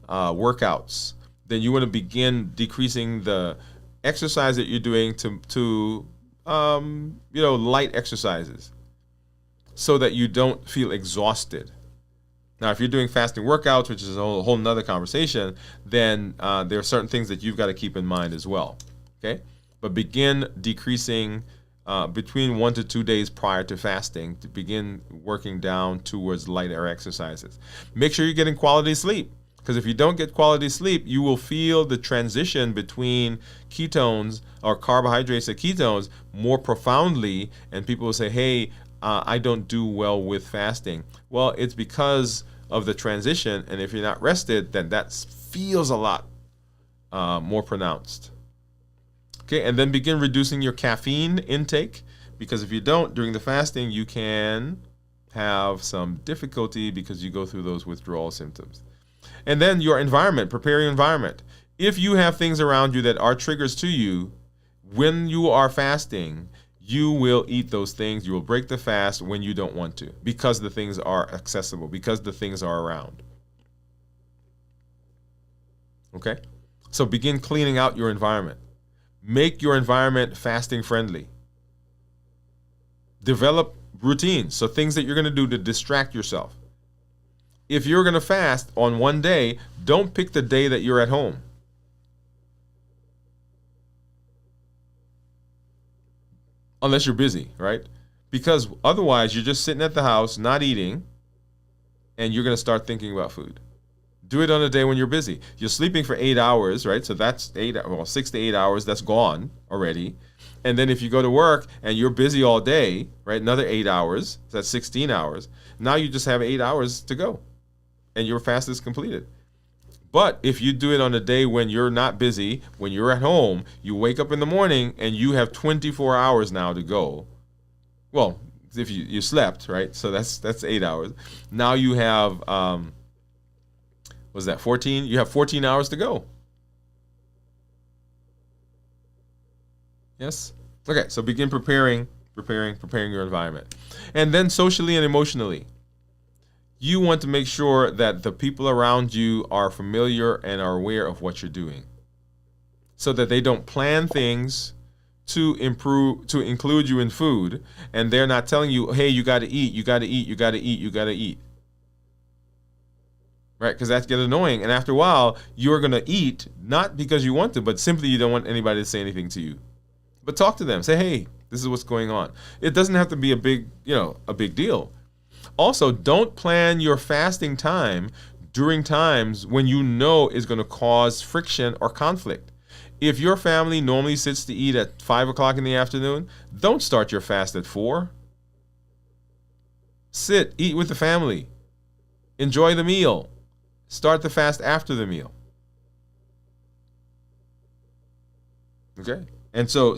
workouts, then you want to begin decreasing the exercise that you're doing to light exercises, so that you don't feel exhausted. Now, if you're doing fasting workouts, which is a whole nother conversation, then there are certain things that you've got to keep in mind as well. Okay, but begin decreasing between 1 to 2 days prior to fasting to begin working down towards lighter exercises. Make sure you're getting quality sleep. Because if you don't get quality sleep, you will feel the transition between ketones or carbohydrates to ketones more profoundly. And people will say, hey, I don't do well with fasting. Well, it's because of the transition. And if you're not rested, then that feels a lot more pronounced. Okay, and then begin reducing your caffeine intake. Because if you don't, during the fasting, you can have some difficulty because you go through those withdrawal symptoms. And then your environment, prepare your environment. If you have things around you that are triggers to you, when you are fasting, you will eat those things. You will break the fast when you don't want to, because the things are accessible, because the things are around. Okay? So begin cleaning out your environment. Make your environment fasting friendly. Develop routines, so things that you're going to do to distract yourself. If you're going to fast on one day, don't pick the day that you're at home. Unless you're busy, right? Because otherwise you're just sitting at the house, not eating, and you're going to start thinking about food. Do it on a day when you're busy. You're sleeping for 8 hours, right? So that's 6 to 8 hours. That's gone already. And then if you go to work and you're busy all day, right? Another 8 hours. So that's 16 hours. Now you just have 8 hours to go, and your fast is completed. But if you do it on a day when you're not busy, when you're at home, you wake up in the morning and you have 24 hours now to go. Well, if you slept, right? So that's 8 hours. Now you have was that 14? You have 14 hours to go. Yes? Okay, so begin preparing your environment. And then socially and emotionally, you want to make sure that the people around you are familiar and are aware of what you're doing, so that they don't plan things to include you in food, and they're not telling you, hey, you got to eat, you got to eat, you got to eat, you got to eat. Right? Because that gets annoying. And after a while, you're going to eat, not because you want to, but simply you don't want anybody to say anything to you. But talk to them. Say, hey, this is what's going on. It doesn't have to be a big deal. Also, don't plan your fasting time during times when you know is going to cause friction or conflict. If your family normally sits to eat at 5 o'clock in the afternoon, don't start your fast at 4. Sit, eat with the family. Enjoy the meal. Start the fast after the meal. Okay? And so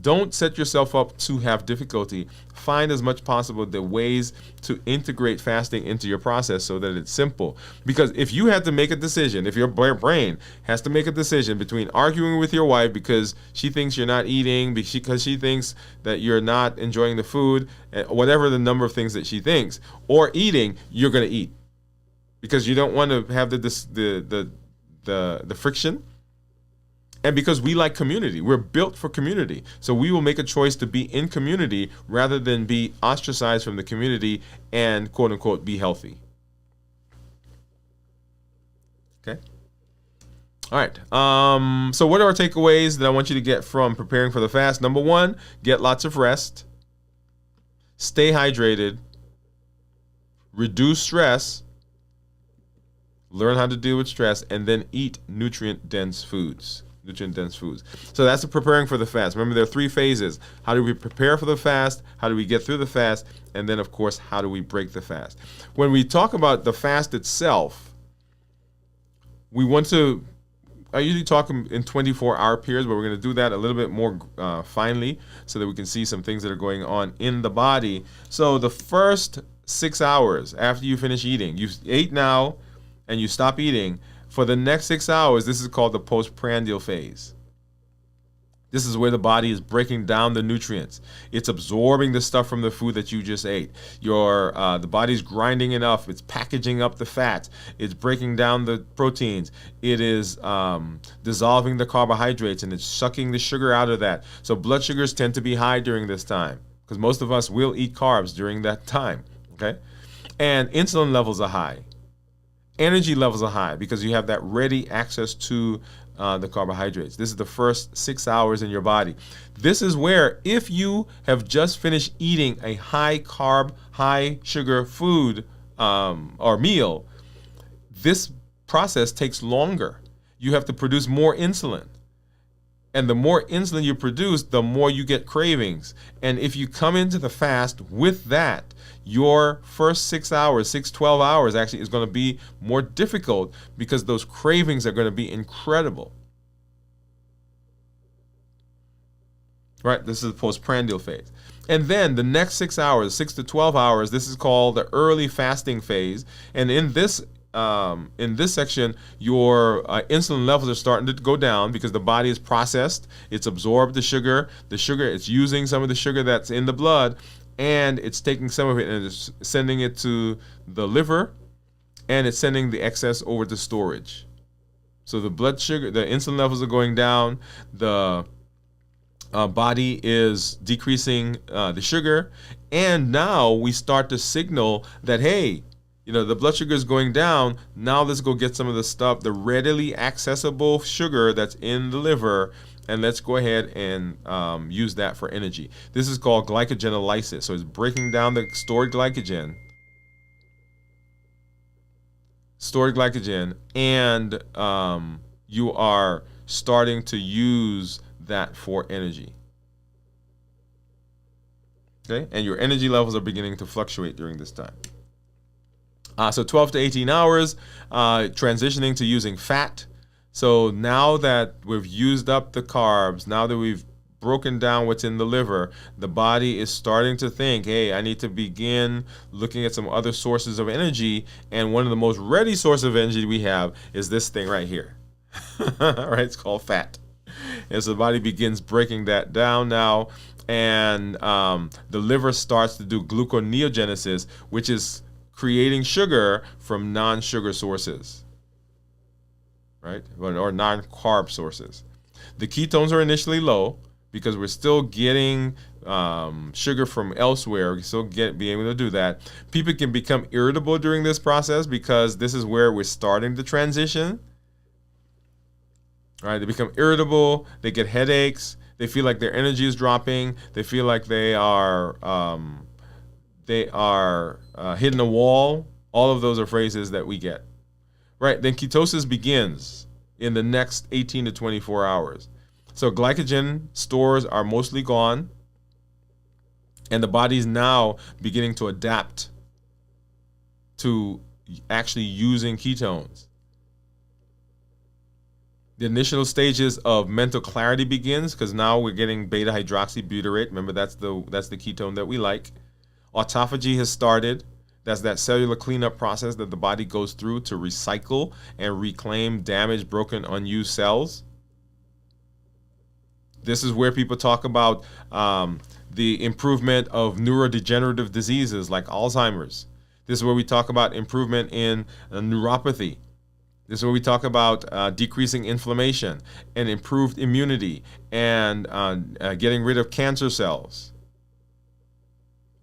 don't set yourself up to have difficulty. Find as much possible the ways to integrate fasting into your process so that it's simple. Because if you had to make a decision, if your brain has to make a decision between arguing with your wife because she thinks you're not eating, because she thinks that you're not enjoying the food, whatever the number of things that she thinks, or eating, you're going to eat. Because you don't want to have the friction. And because we like community, we're built for community. So we will make a choice to be in community rather than be ostracized from the community and, quote unquote, be healthy. Okay. All right. So what are our takeaways that I want you to get from preparing for the fast? Number 1, get lots of rest. Stay hydrated. Reduce stress. Learn how to deal with stress, and then eat nutrient-dense foods. So that's the preparing for the fast. Remember, there are 3 phases. How do we prepare for the fast? How do we get through the fast? And then, of course, how do we break the fast? When we talk about the fast itself, I usually talk in 24-hour periods, but we're going to do that a little bit more finely so that we can see some things that are going on in the body. So the first 6 hours after you finish eating, you ate now and you stop eating, for the next 6 hours, this is called the postprandial phase. This is where the body is breaking down the nutrients. It's absorbing the stuff from the food that you just ate. The body's grinding it up. It's packaging up the fats. It's breaking down the proteins. It is dissolving the carbohydrates, and it's sucking the sugar out of that. So blood sugars tend to be high during this time because most of us will eat carbs during that time. Okay, and insulin levels are high. Energy levels are high because you have that ready access to the carbohydrates. This is the first 6 hours in your body. This is where, if you have just finished eating a high carb, high sugar food or meal, this process takes longer. You have to produce more insulin. And the more insulin you produce, the more you get cravings. And if you come into the fast with that, your first 6 hours, 12 hours actually is going to be more difficult because those cravings are going to be incredible. Right? This is the postprandial phase. And then the next 6 hours, 6 to 12 hours, this is called the early fasting phase. And in this section, your insulin levels are starting to go down because the body is processed. It's absorbed the sugar, it's using some of the sugar that's in the blood, and it's taking some of it and it's sending it to the liver, and it's sending the excess over to storage. So the blood sugar, the insulin levels are going down, the body is decreasing the sugar, and now we start to signal that, hey, the blood sugar is going down. Now let's go get some of the stuff, the readily accessible sugar that's in the liver, and let's go ahead and use that for energy. This is called glycogenolysis. So it's breaking down the stored glycogen stored glycogen, and you are starting to use that for energy. Okay, and your energy levels are beginning to fluctuate during this time. So 12 to 18 hours, transitioning to using fat. So now that we've used up the carbs, now that we've broken down what's in the liver, the body is starting to think, hey, I need to begin looking at some other sources of energy. And one of the most ready sources of energy we have is this thing right here. Right? It's called fat. And so the body begins breaking that down now. And the liver starts to do gluconeogenesis, which is creating sugar from non-sugar sources, right? Or non-carb sources. The ketones are initially low because we're still getting sugar from elsewhere. We still be able to do that. People can become irritable during this process because this is where we're starting the transition. All right, they become irritable. They get headaches. They feel like their energy is dropping. They feel like they are hitting a wall. All of those are phrases that we get. Right, then ketosis begins in the next 18 to 24 hours. So glycogen stores are mostly gone, and the body's now beginning to adapt to actually using ketones. The initial stages of mental clarity begins because now we're getting beta hydroxybutyrate. Remember, that's the ketone that we like. Autophagy has started. That's that cellular cleanup process that the body goes through to recycle and reclaim damaged, broken, unused cells. This is where people talk about the improvement of neurodegenerative diseases like Alzheimer's. This is where we talk about improvement in neuropathy. This is where we talk about decreasing inflammation and improved immunity and getting rid of cancer cells.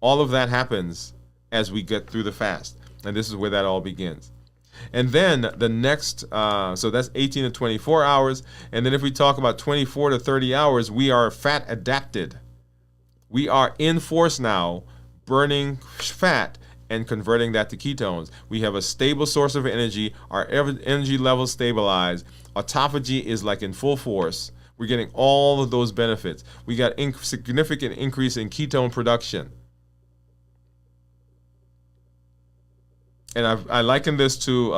All of that happens as we get through the fast. And this is where that all begins. And then the next, so that's 18 to 24 hours. And then if we talk about 24 to 30 hours, we are fat adapted. We are in force now, burning fat and converting that to ketones. We have a stable source of energy. Our energy levels stabilize. Autophagy is like in full force. We're getting all of those benefits. We got significant increase in ketone production. And I liken this to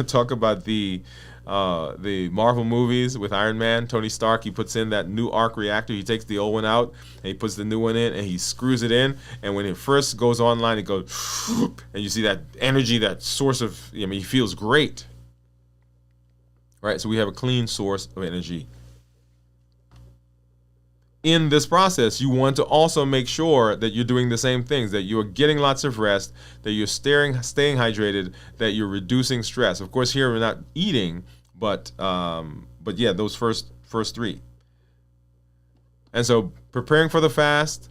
talk about the Marvel movies with Iron Man. Tony Stark, he puts in that new arc reactor. He takes the old one out and he puts the new one in and he screws it in. And when it first goes online, it goes, and you see that energy, that source of, he feels great. Right? So we have a clean source of energy. In this process, you want to also make sure that you're doing the same things, that you're getting lots of rest, that you're staying hydrated, that you're reducing stress. Of course, here we're not eating, but yeah, those first three. And so preparing for the fast,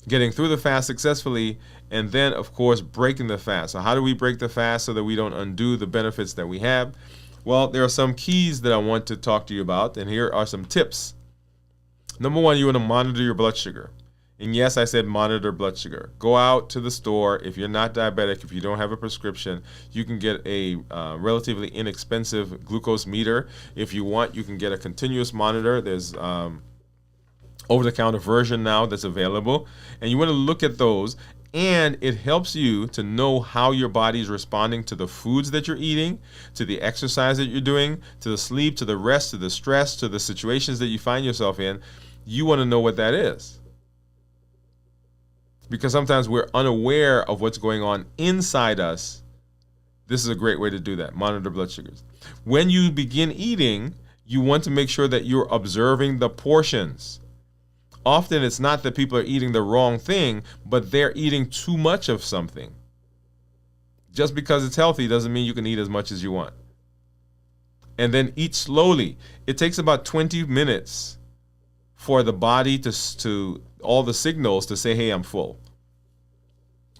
getting through the fast successfully, and then, of course, breaking the fast. So how do we break the fast so that we don't undo the benefits that we have? Well, there are some keys that I want to talk to you about, and here are some tips. Number one, you want to monitor your blood sugar. And yes, I said monitor blood sugar. Go out to the store. If you're not diabetic, if you don't have a prescription, you can get a relatively inexpensive glucose meter. If you want, you can get a continuous monitor. There's over-the-counter version now that's available. And you want to look at those. And it helps you to know how your body is responding to the foods that you're eating, to the exercise that you're doing, to the sleep, to the rest, to the stress, to the situations that you find yourself in. You want to know what that is. Because sometimes we're unaware of what's going on inside us. This is a great way to do that. Monitor blood sugars. When you begin eating, you want to make sure that you're observing the portions. Often it's not that people are eating the wrong thing, but they're eating too much of something. Just because it's healthy doesn't mean you can eat as much as you want. And then eat slowly. It takes about 20 minutes for the body to all the signals to say, hey, I'm full.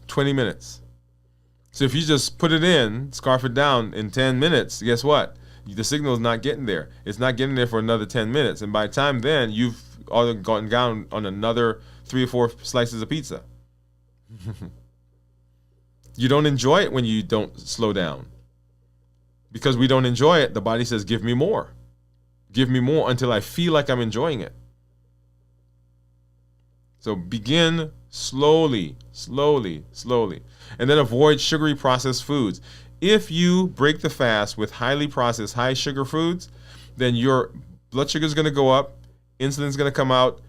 20 minutes. So if you just put it in, scarf it down in 10 minutes, guess what? The signal is not getting there. It's not getting there for another 10 minutes. And by the time then, you've gone down on another 3 or 4 slices of pizza. You don't enjoy it when you don't slow down. Because we don't enjoy it, the body says, give me more. Give me more until I feel like I'm enjoying it. So begin slowly, slowly, slowly. And then avoid sugary processed foods. If you break the fast with highly processed, high sugar foods, then your blood sugar is going to go up, insulin is going to come out,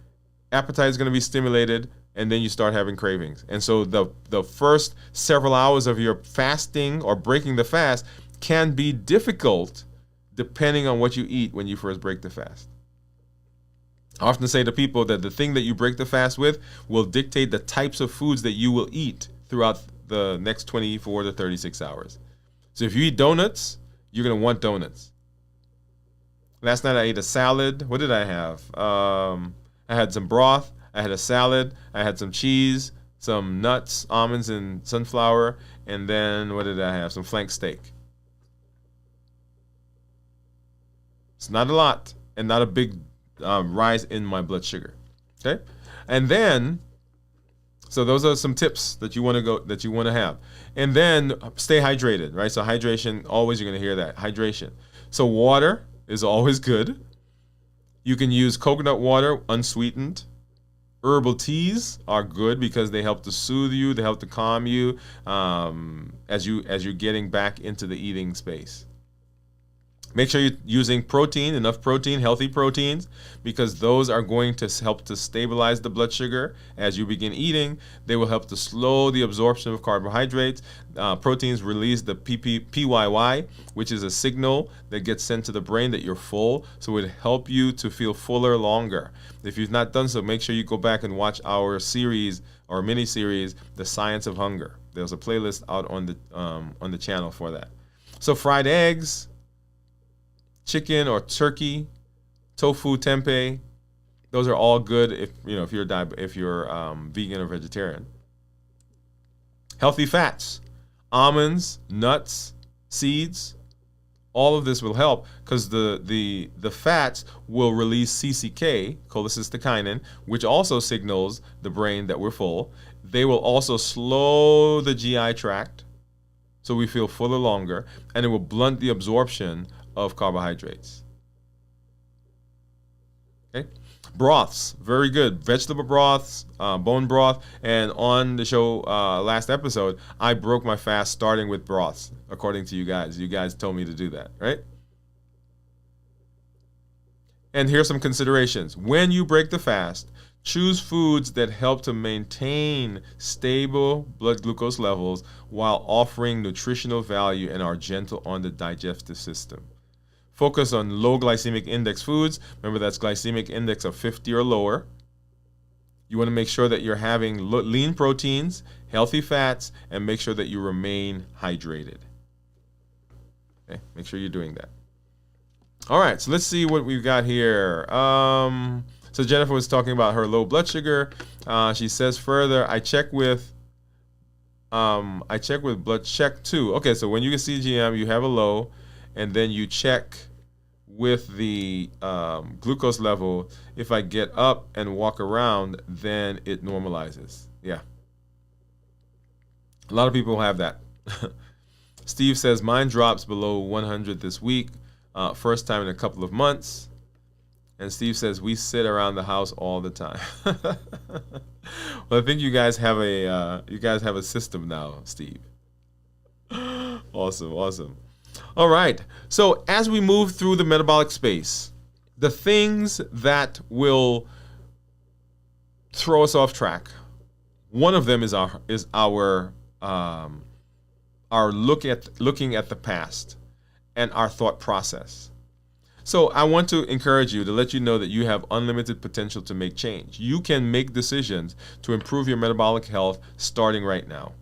appetite is going to be stimulated, and then you start having cravings. And so the first several hours of your fasting or breaking the fast can be difficult depending on what you eat when you first break the fast. I often say to people that the thing that you break the fast with will dictate the types of foods that you will eat throughout the next 24 to 36 hours. So if you eat donuts, you're going to want donuts. Last night I ate a salad. What did I have? I had some broth. I had a salad. I had some cheese, some nuts, almonds, and sunflower. And then what did I have? Some flank steak. It's not a lot and not a big rise in my blood sugar. Okay, and then, so those are some tips that you want to have, and then stay hydrated, right? So hydration, always you're going to hear that hydration. So water is always good. You can use coconut water, unsweetened. Herbal teas are good because they help to soothe you, they help to calm you as you're getting back into the eating space. Make sure you're using protein, enough protein, healthy proteins, because those are going to help to stabilize the blood sugar as you begin eating. They will help to slow the absorption of carbohydrates. Proteins release the PYY, which is a signal that gets sent to the brain that you're full, so it will help you to feel fuller longer. If you've not done so, make sure you go back and watch our series or mini-series, The Science of Hunger. There's a playlist out on the channel for that. So fried eggs, chicken or turkey, tofu, tempeh, those are all good if you're vegan or vegetarian. Healthy fats, almonds, nuts, seeds, all of this will help because the fats will release CCK, cholecystokinin, which also signals the brain that we're full. They will also slow the GI tract, so we feel fuller longer, and it will blunt the absorption of carbohydrates. Okay, broths, very good. Vegetable broths, bone broth, and on the show last episode, I broke my fast starting with broths. According to you guys told me to do that, right? And here's some considerations. When you break the fast, choose foods that help to maintain stable blood glucose levels while offering nutritional value and are gentle on the digestive system. Focus on low glycemic index foods. Remember, that's glycemic index of 50 or lower. You want to make sure that you're having lean proteins, healthy fats, and make sure that you remain hydrated. Okay, make sure you're doing that. All right, so let's see what we've got here. So Jennifer was talking about her low blood sugar. She says further, I check with blood check too. Okay, so when you get CGM, you have a low, and then you check with the glucose level. If I get up and walk around, then it normalizes. Yeah. A lot of people have that. Steve says, mine drops below 100 this week. First time in a couple of months. And Steve says, we sit around the house all the time. Well, I think you guys have a system now, Steve. Awesome. All right. So as we move through the metabolic space, the things that will throw us off track, one of them is our looking at the past and our thought process. So I want to encourage you to let you know that you have unlimited potential to make change. You can make decisions to improve your metabolic health starting right now.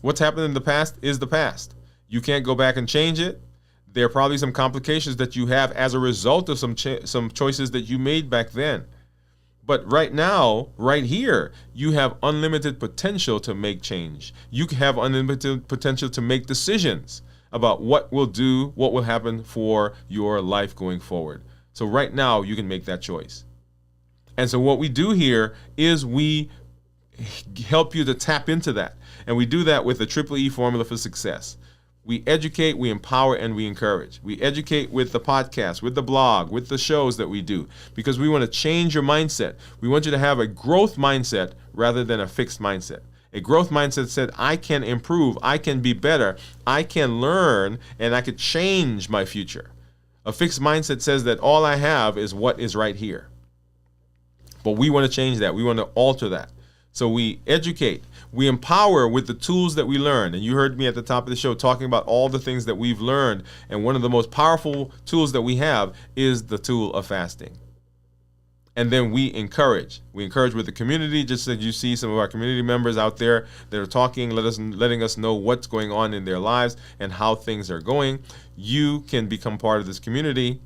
What's happened in the past is the past. You can't go back and change it. There are probably some complications that you have as a result of some choices that you made back then. But right now, right here, you have unlimited potential to make change. You have unlimited potential to make decisions about what will happen for your life going forward. So right now, you can make that choice. And so what we do here is we help you to tap into that. And we do that with the Triple E formula for success. We educate, we empower, and we encourage. We educate with the podcast, with the blog, with the shows that we do, because we want to change your mindset. We want you to have a growth mindset rather than a fixed mindset. A growth mindset said, I can improve, I can be better, I can learn, and I could change my future. A fixed mindset says that all I have is what is right here. But we want to change that. We want to alter that. So we educate, we empower with the tools that we learn. And you heard me at the top of the show talking about all the things that we've learned. And one of the most powerful tools that we have is the tool of fasting. And then we encourage. We encourage with the community, just as you see some of our community members out there that are talking, letting us know what's going on in their lives and how things are going. You can become part of this community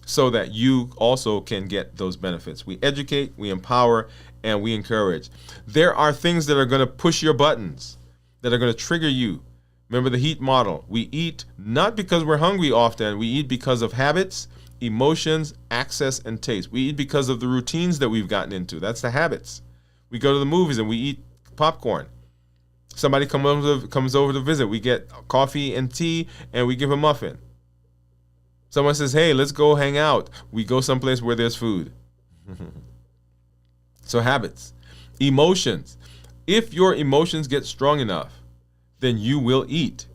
so that you also can get those benefits. We educate, we empower, and we encourage. There are things that are going to push your buttons, that are going to trigger you. Remember the HEAT model. We eat not because we're hungry often. We eat because of habits, emotions, access, and taste. We eat because of the routines that we've gotten into. That's the habits. We go to the movies and we eat popcorn. Somebody comes over to visit. We get coffee and tea, and we give a muffin. Someone says, hey, let's go hang out. We go someplace where there's food. So habits. Emotions. If your emotions get strong enough, then you will eat,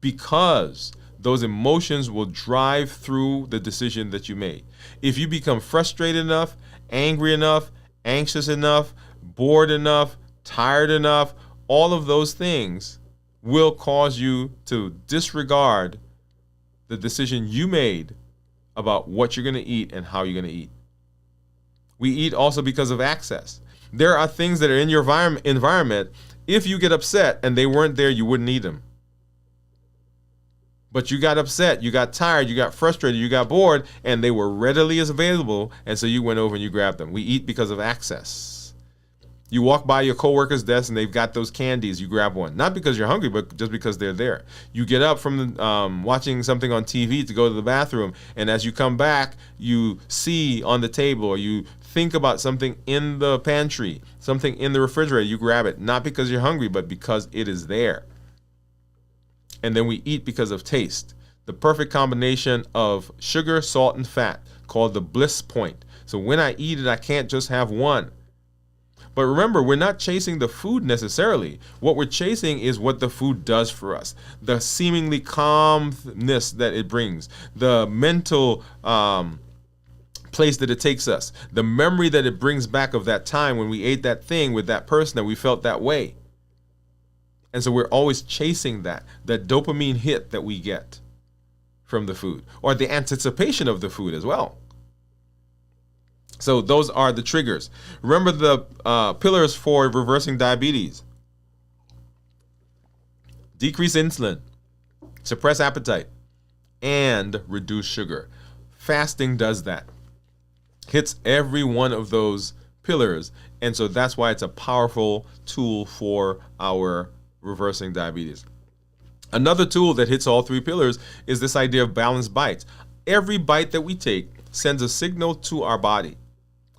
because those emotions will drive through the decision that you made. If you become frustrated enough, angry enough, anxious enough, bored enough, tired enough, all of those things will cause you to disregard the decision you made about what you're going to eat and how you're going to eat. We eat also because of access. There are things that are in your environment. If you get upset and they weren't there, you wouldn't eat them. But you got upset, you got tired, you got frustrated, you got bored, and they were readily available, and so you went over and you grabbed them. We eat because of access. You walk by your coworker's desk and they've got those candies, you grab one. Not because you're hungry, but just because they're there. You get up from watching something on TV to go to the bathroom, and as you come back, you see on the table, or you think about something in the pantry, something in the refrigerator, you grab it. Not because you're hungry, but because it is there. And then we eat because of taste. The perfect combination of sugar, salt, and fat, called the bliss point. So when I eat it, I can't just have one. But remember, we're not chasing the food necessarily. What we're chasing is what the food does for us. The seemingly calmness that it brings. The mental place that it takes us. The memory that it brings back of that time when we ate that thing with that person that we felt that way. And so we're always chasing that dopamine hit that we get from the food, or the anticipation of the food as well. So those are the triggers. Remember the pillars for reversing diabetes. Decrease insulin, suppress appetite, and reduce sugar. Fasting does that. Hits every one of those pillars. And so that's why it's a powerful tool for our reversing diabetes. Another tool that hits all three pillars is this idea of balanced bites. Every bite that we take sends a signal to our body.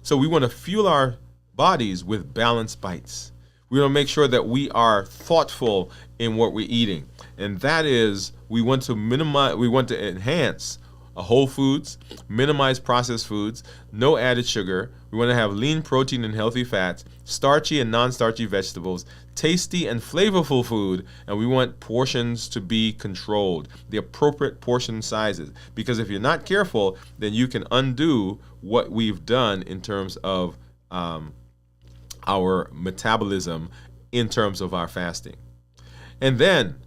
So we want to fuel our bodies with balanced bites. We want to make sure that we are thoughtful in what we're eating. And that is, we want to enhance whole foods, minimize processed foods, no added sugar. We want to have lean protein and healthy fats, starchy and non-starchy vegetables, tasty and flavorful food, and we want portions to be controlled, the appropriate portion sizes. Because if you're not careful, then you can undo what we've done in terms of our metabolism, in terms of our fasting. And then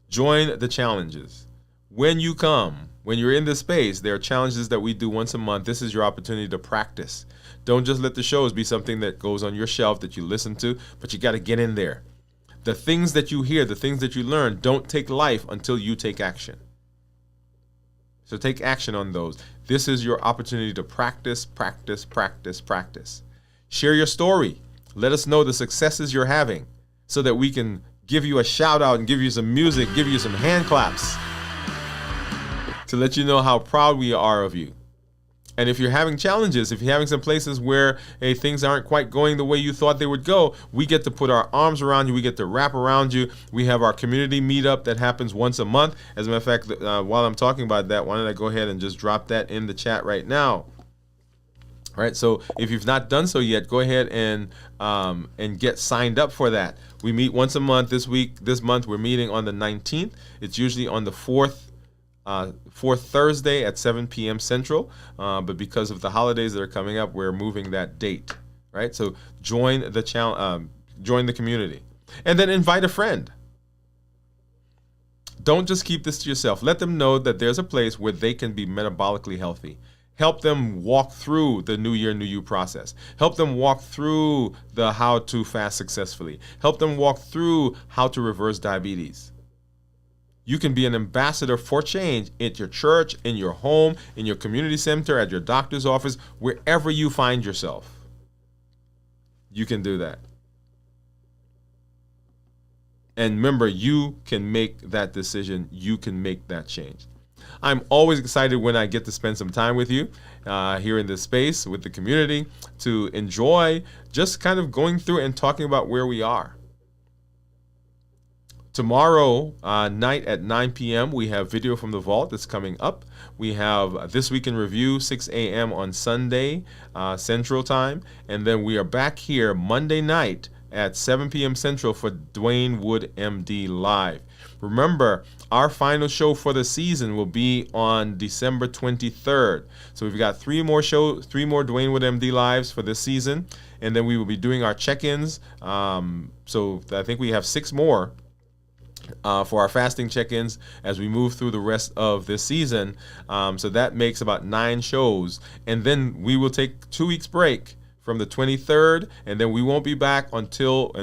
join the challenges. When you're in this space, there are challenges that we do once a month. This is your opportunity to practice. Don't just let the shows be something that goes on your shelf that you listen to, but you got to get in there. The things that you hear, the things that you learn, don't take life until you take action. So take action on those. This is your opportunity to practice, practice, practice, practice. Share your story. Let us know the successes you're having so that we can give you a shout out and give you some music, give you some hand claps to let you know how proud we are of you. And if you're having challenges, if you're having some places where hey, things aren't quite going the way you thought they would go, we get to put our arms around you. We get to wrap around you. We have our community meetup that happens once a month. As a matter of fact, while I'm talking about that, why don't I go ahead and just drop that in the chat right now? All right, so if you've not done so yet, go ahead and get signed up for that. We meet once a month. This month, we're meeting on the 19th. It's usually on the fourth Thursday at 7 p.m. Central, but because of the holidays that are coming up, we're moving that date. Right, so join the community, and then invite a friend. Don't just keep this to yourself. Let them know that there's a place where they can be metabolically healthy. Help them walk through the New Year, New You process. Help them walk through the how to fast successfully. Help them walk through how to reverse diabetes. You can be an ambassador for change at your church, in your home, in your community center, at your doctor's office, wherever you find yourself. You can do that. And remember, you can make that decision. You can make that change. I'm always excited when I get to spend some time with you here in this space with the community to enjoy just kind of going through and talking about where we are. Tomorrow night at 9 p.m., we have Video from the Vault that's coming up. We have This Week in Review, 6 a.m. on Sunday, Central Time. And then we are back here Monday night at 7 p.m. Central for Dwain Woode, MD Live. Remember, our final show for the season will be on December 23rd. So we've got three more Dwain Woode, MD Lives for this season. And then we will be doing our check-ins. So I think we have 6 more for our fasting check-ins as we move through the rest of this season. So that makes about 9 shows. And then we will take 2 weeks break from the 23rd, and then we won't be back and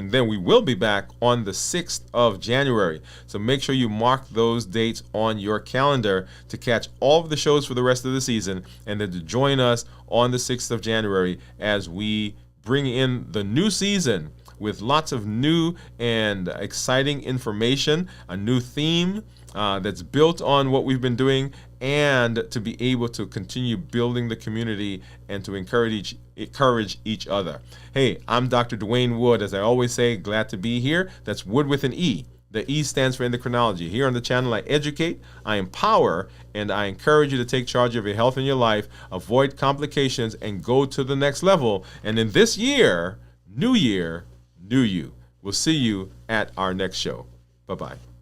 then we will be back on the 6th of January. So make sure you mark those dates on your calendar to catch all of the shows for the rest of the season, and then to join us on the 6th of January as we bring in the new season with lots of new and exciting information, a new theme that's built on what we've been doing, and to be able to continue building the community and to encourage each other. Hey, I'm Dr. Dwain Woode. As I always say, glad to be here. That's Wood with an E. The E stands for endocrinology. Here on the channel, I educate, I empower, and I encourage you to take charge of your health and your life, avoid complications, and go to the next level. And in this year, new year, new you. We'll see you at our next show. Bye-bye.